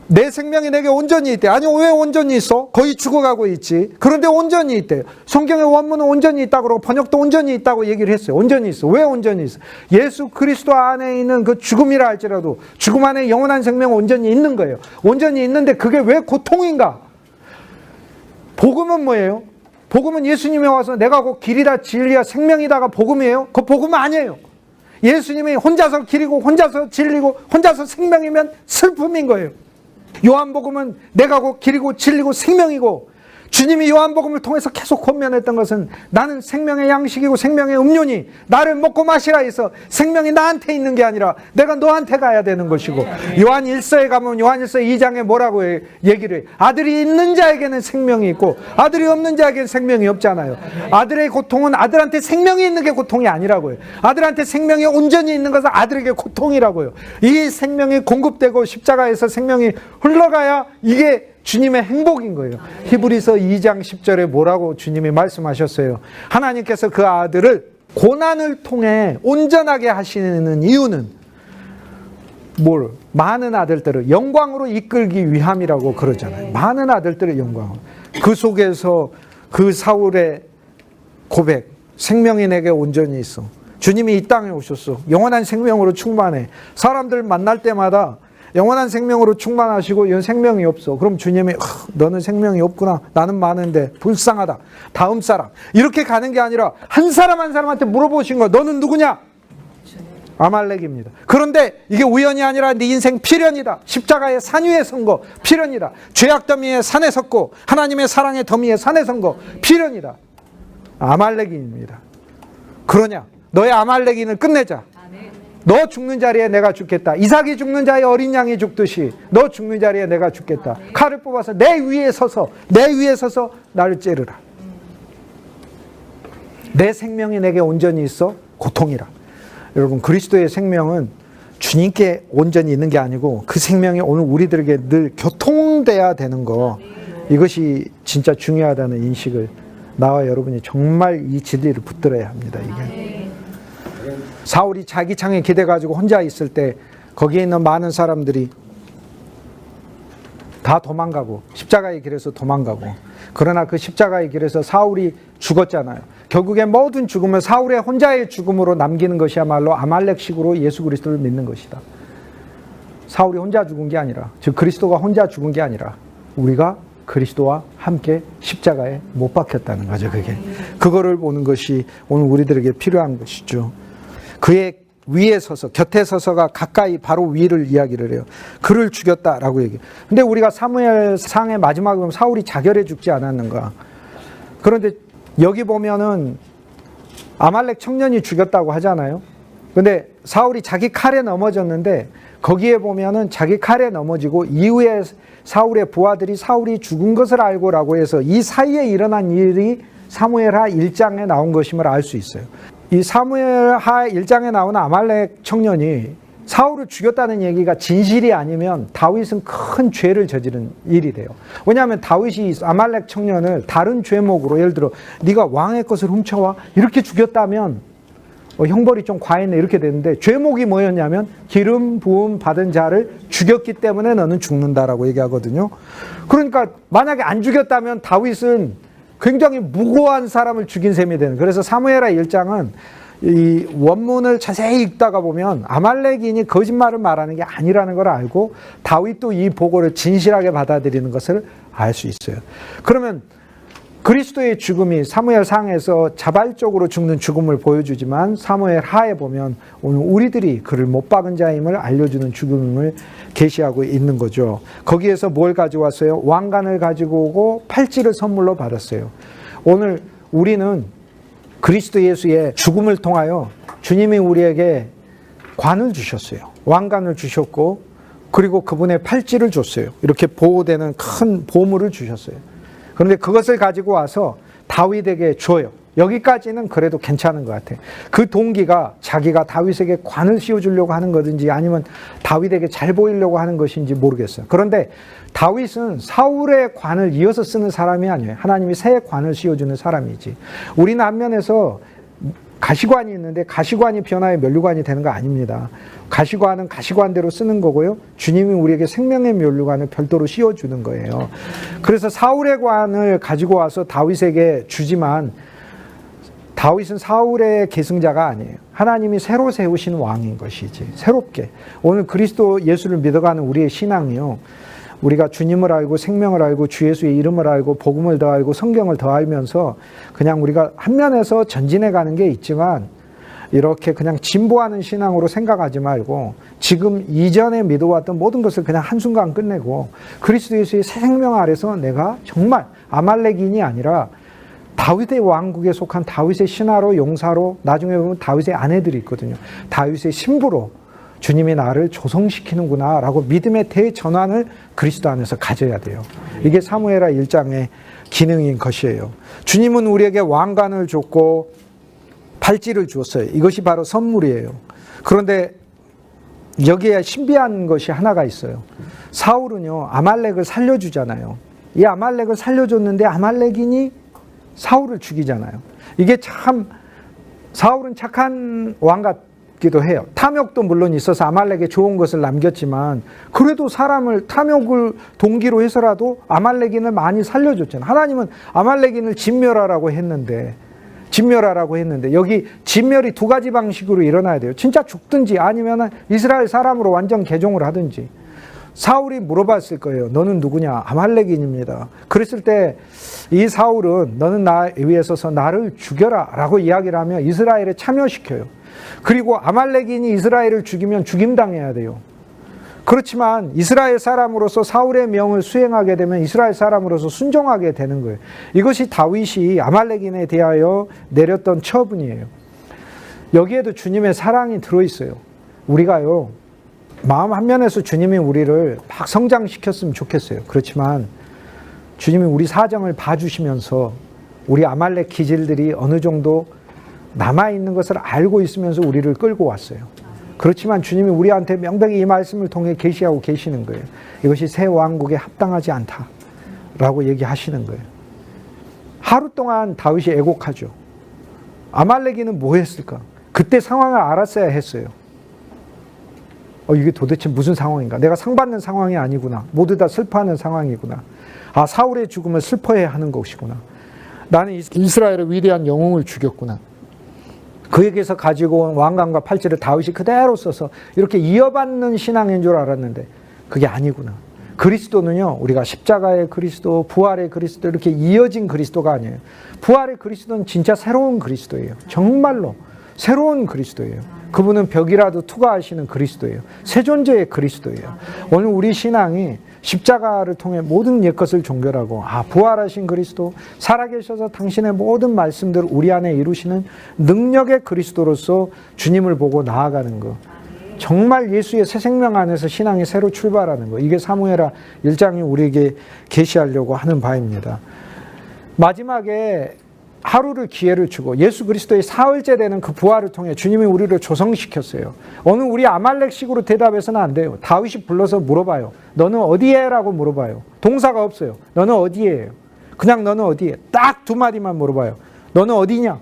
내 생명이 내게 온전히 있대. 아니 왜 온전히 있어? 거의 죽어가고 있지. 그런데 온전히 있대. 성경의 원문은 온전히 있다고 그러고 번역도 온전히 있다고 얘기를 했어요. 온전히 있어. 왜 온전히 있어? 예수 그리스도 안에 있는 그 죽음이라 할지라도 죽음 안에 영원한 생명은 온전히 있는 거예요. 온전히 있는데 그게 왜 고통인가? 복음은 뭐예요? 복음은 예수님이 와서 내가 곧 길이다 진리야 생명이다가 복음이에요? 그거 복음 아니에요. 예수님이 혼자서 길이고 혼자서 진리고 혼자서 생명이면 슬픔인 거예요. 요한복음은 내가 곧 길이고 진리고 생명이고, 주님이 요한복음을 통해서 계속 권면했던 것은 나는 생명의 양식이고 생명의 음료니 나를 먹고 마시라 해서 생명이 나한테 있는 게 아니라 내가 너한테 가야 되는 것이고, 요한 1서에 가면 요한 1서 2장에 뭐라고 얘기를 해? 아들이 있는 자에게는 생명이 있고 아들이 없는 자에게는 생명이 없잖아요. 아들의 고통은 아들한테 생명이 있는 게 고통이 아니라고요. 아들한테 생명이 온전히 있는 것은 아들에게 고통이라고요. 이 생명이 공급되고 십자가에서 생명이 흘러가야 이게 주님의 행복인 거예요. 히브리서 2장 10절에 뭐라고 주님이 말씀하셨어요? 하나님께서 그 아들을 고난을 통해 온전하게 하시는 이유는 많은 아들들을 영광으로 이끌기 위함이라고 그러잖아요. 많은 아들들의 영광. 그 속에서 그 사울의 고백, 생명이 내게 온전히 있어. 주님이 이 땅에 오셨어. 영원한 생명으로 충만해. 사람들 만날 때마다 영원한 생명으로 충만하시고 이건 생명이 없어. 그럼 주님이 너는 생명이 없구나. 나는 많은데 불쌍하다. 다음 사람. 이렇게 가는 게 아니라 한 사람 한 사람한테 물어보신 거야. 너는 누구냐? 아말렉입니다. 그런데 이게 우연이 아니라 네 인생 필연이다. 십자가의 산 위에 선 거 필연이다. 죄악 더미에 산에 섰고 하나님의 사랑의 더미에 산에 선 거 필연이다. 아말렉인입니다. 그러냐? 너의 아말렉인을 끝내자. 너 죽는 자리에 내가 죽겠다. 이삭이 죽는 자에 어린 양이 죽듯이 너 죽는 자리에 내가 죽겠다. 칼을 뽑아서 내 위에 서서 나를 찌르라. 내 생명이 내게 온전히 있어 고통이라. 여러분, 그리스도의 생명은 주님께 온전히 있는 게 아니고 그 생명이 오늘 우리들에게 늘 교통돼야 되는 거, 이것이 진짜 중요하다는 인식을 나와 여러분이 정말 이 진리를 붙들어야 합니다. 이게 사울이 자기 창에 기대가지고 혼자 있을 때 거기에 있는 많은 사람들이 다 도망가고 십자가의 길에서 도망가고, 그러나 그 십자가의 길에서 사울이 죽었잖아요. 결국에 모든 죽음은 사울의 혼자의 죽음으로 남기는 것이야말로 아말렉식으로 예수 그리스도를 믿는 것이다. 사울이 혼자 죽은 게 아니라, 즉 그리스도가 혼자 죽은 게 아니라 우리가 그리스도와 함께 십자가에 못 박혔다는 거죠. 그거를 보는 것이 오늘 우리들에게 필요한 것이죠. 그의 위에 서서, 곁에 서서가 가까이 바로 위를 이야기를 해요. 그를 죽였다라고 얘기해요. 근데 우리가 사무엘상의 마지막에 보면 사울이 자결해 죽지 않았는가. 그런데 여기 보면은 아말렉 청년이 죽였다고 하잖아요. 근데 사울이 자기 칼에 넘어졌는데 거기에 보면은 자기 칼에 넘어지고 이후에 사울의 부하들이 사울이 죽은 것을 알고라고 해서 이 사이에 일어난 일이 사무엘하 1장에 나온 것임을 알 수 있어요. 이 사무엘하 1장에 나오는 아말렉 청년이 사울을 죽였다는 얘기가 진실이 아니면 다윗은 큰 죄를 저지른 일이 돼요. 왜냐하면 다윗이 아말렉 청년을 다른 죄목으로, 예를 들어 네가 왕의 것을 훔쳐와 이렇게 죽였다면 형벌이 좀 과했네 이렇게 되는데 죄목이 뭐였냐면 기름 부음 받은 자를 죽였기 때문에 너는 죽는다라고 얘기하거든요. 그러니까 만약에 안 죽였다면 다윗은 굉장히 무고한 사람을 죽인 셈이 되는. 그래서 사무엘하 1장은 이 원문을 자세히 읽다가 보면 아말렉인이 거짓말을 말하는 게 아니라는 걸 알고 다윗도 이 보고를 진실하게 받아들이는 것을 알 수 있어요. 그러면 그리스도의 죽음이 사무엘 상에서 자발적으로 죽는 죽음을 보여주지만 사무엘 하에 보면 오늘 우리들이 그를 못 박은 자임을 알려주는 죽음을 계시하고 있는 거죠. 거기에서 뭘 가져왔어요? 왕관을 가지고 오고 팔찌를 선물로 받았어요. 오늘 우리는 그리스도 예수의 죽음을 통하여 주님이 우리에게 관을 주셨어요. 왕관을 주셨고 그리고 그분의 팔찌를 줬어요. 이렇게 보호되는 큰 보물을 주셨어요. 그런데 그것을 가지고 와서 다윗에게 줘요. 여기까지는 그래도 괜찮은 것 같아요. 그 동기가 자기가 다윗에게 관을 씌워주려고 하는 거든지 아니면 다윗에게 잘 보이려고 하는 것인지 모르겠어요. 그런데 다윗은 사울의 관을 이어서 쓰는 사람이 아니에요. 하나님이 새 관을 씌워주는 사람이지. 우리 남면에서 가시관이 있는데 가시관이 변화해 면류관이 되는 거 아닙니다. 가시관은 가시관대로 쓰는 거고요. 주님이 우리에게 생명의 면류관을 별도로 씌워주는 거예요. 그래서 사울의 관을 가지고 와서 다윗에게 주지만 다윗은 사울의 계승자가 아니에요. 하나님이 새로 세우신 왕인 것이지. 새롭게. 오늘 그리스도 예수를 믿어가는 우리의 신앙이요. 우리가 주님을 알고 생명을 알고 주 예수의 이름을 알고 복음을 더 알고 성경을 더 알면서 그냥 우리가 한 면에서 전진해 가는 게 있지만 이렇게 그냥 진보하는 신앙으로 생각하지 말고 지금 이전에 믿어왔던 모든 것을 그냥 한순간 끝내고 그리스도 예수의 새 생명 아래서 내가 정말 아말렉인이 아니라 다윗의 왕국에 속한 다윗의 신하로 용사로 나중에 보면 다윗의 아내들이 있거든요. 다윗의 신부로 주님이 나를 조성시키는구나 라고 믿음의 대전환을 그리스도 안에서 가져야 돼요. 이게 사무엘하 1장의 기능인 것이에요. 주님은 우리에게 왕관을 줬고 팔찌를 주었어요. 이것이 바로 선물이에요. 그런데 여기에 신비한 것이 하나가 있어요. 사울은요 아말렉을 살려주잖아요. 이 아말렉을 살려줬는데 아말렉인이 사울을 죽이잖아요. 이게 참 사울은 착한 왕 같기도 해요. 탐욕도 물론 있어서 아말렉에 좋은 것을 남겼지만 그래도 사람을 탐욕을 동기로 해서라도 아말렉인을 많이 살려줬잖아요. 하나님은 아말렉인을 진멸하라고 했는데 여기 진멸이 두 가지 방식으로 일어나야 돼요. 진짜 죽든지 아니면 이스라엘 사람으로 완전 개종을 하든지. 사울이 물어봤을 거예요. 너는 누구냐? 아말렉인입니다. 그랬을 때 이 사울은 너는 나 위에 서서 나를 죽여라 라고 이야기를 하면 이스라엘에 참여시켜요. 그리고 아말렉인이 이스라엘을 죽이면 죽임당해야 돼요. 그렇지만 이스라엘 사람으로서 사울의 명을 수행하게 되면 이스라엘 사람으로서 순종하게 되는 거예요. 이것이 다윗이 아말렉인에 대하여 내렸던 처분이에요. 여기에도 주님의 사랑이 들어있어요. 우리가요 마음 한면에서 주님이 우리를 막 성장시켰으면 좋겠어요. 그렇지만 주님이 우리 사정을 봐주시면서 우리 아말렉 기질들이 어느 정도 남아있는 것을 알고 있으면서 우리를 끌고 왔어요. 그렇지만 주님이 우리한테 명백히 이 말씀을 통해 계시하고 계시는 거예요. 이것이 새 왕국에 합당하지 않다라고 얘기하시는 거예요. 하루 동안 다윗이 애곡하죠. 아말렉인은 뭐 했을까? 그때 상황을 알았어야 했어요. 이게 도대체 무슨 상황인가? 내가 상받는 상황이 아니구나. 모두 다 슬퍼하는 상황이구나. 아, 사울의 죽음을 슬퍼해야 하는 것이구나. 나는 이스라엘의 위대한 영웅을 죽였구나. 그에게서 가지고 온 왕관과 팔찌를 다윗이 그대로 써서 이렇게 이어받는 신앙인 줄 알았는데 그게 아니구나. 그리스도는요, 우리가 십자가의 그리스도, 부활의 그리스도 이렇게 이어진 그리스도가 아니에요. 부활의 그리스도는 진짜 새로운 그리스도예요. 정말로 새로운 그리스도예요. 그분은 벽이라도 투과하시는 그리스도예요. 새 존재의 그리스도예요. 오늘 우리 신앙이 십자가를 통해 모든 옛것을 종결하고 부활하신 그리스도, 살아계셔서 당신의 모든 말씀들을 우리 안에 이루시는 능력의 그리스도로서 주님을 보고 나아가는 것. 정말 예수의 새 생명 안에서 신앙이 새로 출발하는 것. 이게 사무엘하 1장이 우리에게 계시하려고 하는 바입니다. 마지막에 하루를 기회를 주고 예수 그리스도의 사흘째 되는 그 부활을 통해 주님이 우리를 조성시켰어요. 오늘 우리 아말렉식으로 대답해서는 안 돼요. 다윗이 불러서 물어봐요. 너는 어디에? 라고 물어봐요. 동사가 없어요. 너는 어디에요? 그냥 너는 어디에? 딱 두 마디만 물어봐요. 너는 어디냐?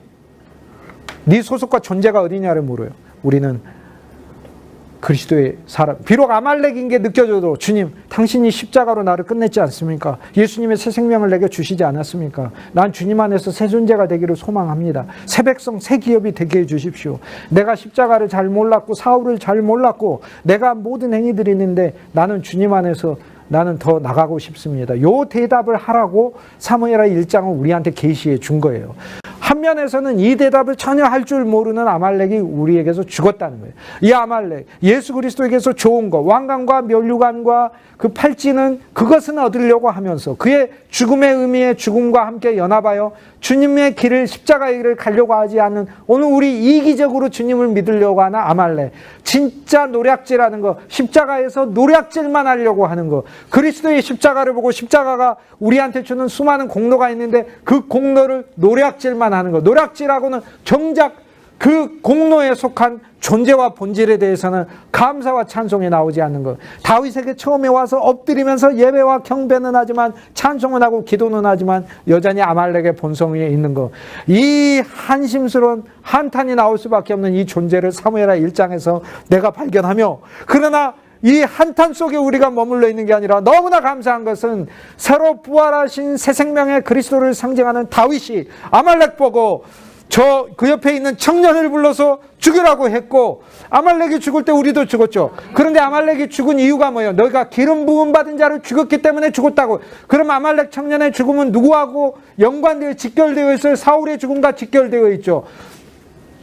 네 소속과 존재가 어디냐를 물어요. 우리는 그리스도의 사람. 비록 아말렉인 게 느껴져도 주님, 당신이 십자가로 나를 끝냈지 않습니까? 예수님의 새 생명을 내게 주시지 않았습니까? 난 주님 안에서 새 존재가 되기를 소망합니다. 새 백성, 새 기업이 되게 해주십시오. 내가 십자가를 잘 몰랐고 사울을 잘 몰랐고 내가 모든 행위들이 있는데 나는 주님 안에서 나는 더 나가고 싶습니다. 요 대답을 하라고 사무엘하 1장은 우리한테 계시해 준 거예요. 한면에서는 이 대답을 전혀 할 줄 모르는 아말렉이 우리에게서 죽었다는 거예요. 이 아말렉, 예수 그리스도에게서 좋은 것, 왕관과 면류관과 그 팔찌는 그것은 얻으려고 하면서 그의 죽음의 의미에 죽음과 함께 연합하여 주님의 길을, 십자가의 길을 가려고 하지 않는, 오늘 우리 이기적으로 주님을 믿으려고 하는 아말렉, 진짜 노략질하는 거, 십자가에서 노략질만 하려고 하는 거, 그리스도의 십자가를 보고 십자가가 우리한테 주는 수많은 공로가 있는데 그 공로를 노략질만 하는 거, 노략질하고는 정작 그 공로에 속한 존재와 본질에 대해서는 감사와 찬송이 나오지 않는 것. 다윗에게 처음에 와서 엎드리면서 예배와 경배는 하지만, 찬송은 하고 기도는 하지만 여전히 아말렉의 본성에 있는 것. 이 한심스러운 한탄이 나올 수밖에 없는 이 존재를 사무엘하 1장에서 내가 발견하며, 그러나 이 한탄 속에 우리가 머물러 있는 게 아니라 너무나 감사한 것은 새로 부활하신 새 생명의 그리스도를 상징하는 다윗이 아말렉 보고 그 옆에 있는 청년을 불러서 죽으라고 했고, 아말렉이 죽을 때 우리도 죽었죠. 그런데 아말렉이 죽은 이유가 뭐예요? 너희가 기름 부음 받은 자를 죽였기 때문에 죽었다고. 그럼 아말렉 청년의 죽음은 누구하고 연관되어 직결되어 있어요? 사울의 죽음과 직결되어 있죠.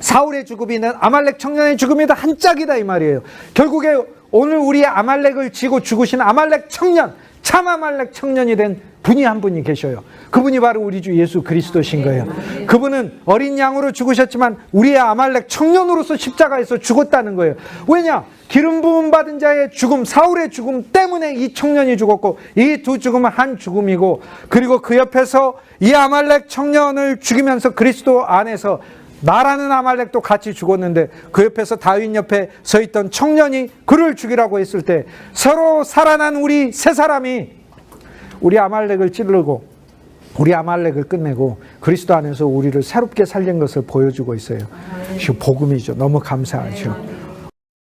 사울의 죽음이는 아말렉 청년의 죽음이다, 한 짝이다 이 말이에요. 결국에 오늘 우리의 아말렉을 지고 죽으신 아말렉 청년, 참 아말렉 청년이 된 분이 한 분이 계셔요. 그분이 바로 우리 주 예수 그리스도신 거예요. 그분은 어린 양으로 죽으셨지만 우리의 아말렉 청년으로서 십자가에서 죽었다는 거예요. 왜냐? 기름 부음 받은 자의 죽음, 사울의 죽음 때문에 이 청년이 죽었고, 이 두 죽음은 한 죽음이고, 그리고 그 옆에서 이 아말렉 청년을 죽이면서 그리스도 안에서 나라는 아말렉도 같이 죽었는데, 그 옆에서 다윗 옆에 서 있던 청년이 그를 죽이라고 했을 때 서로 살아난 우리 세 사람이 우리 아말렉을 찌르고 우리 아말렉을 끝내고 그리스도 안에서 우리를 새롭게 살린 것을 보여주고 있어요. 복음이죠. 너무 감사하죠.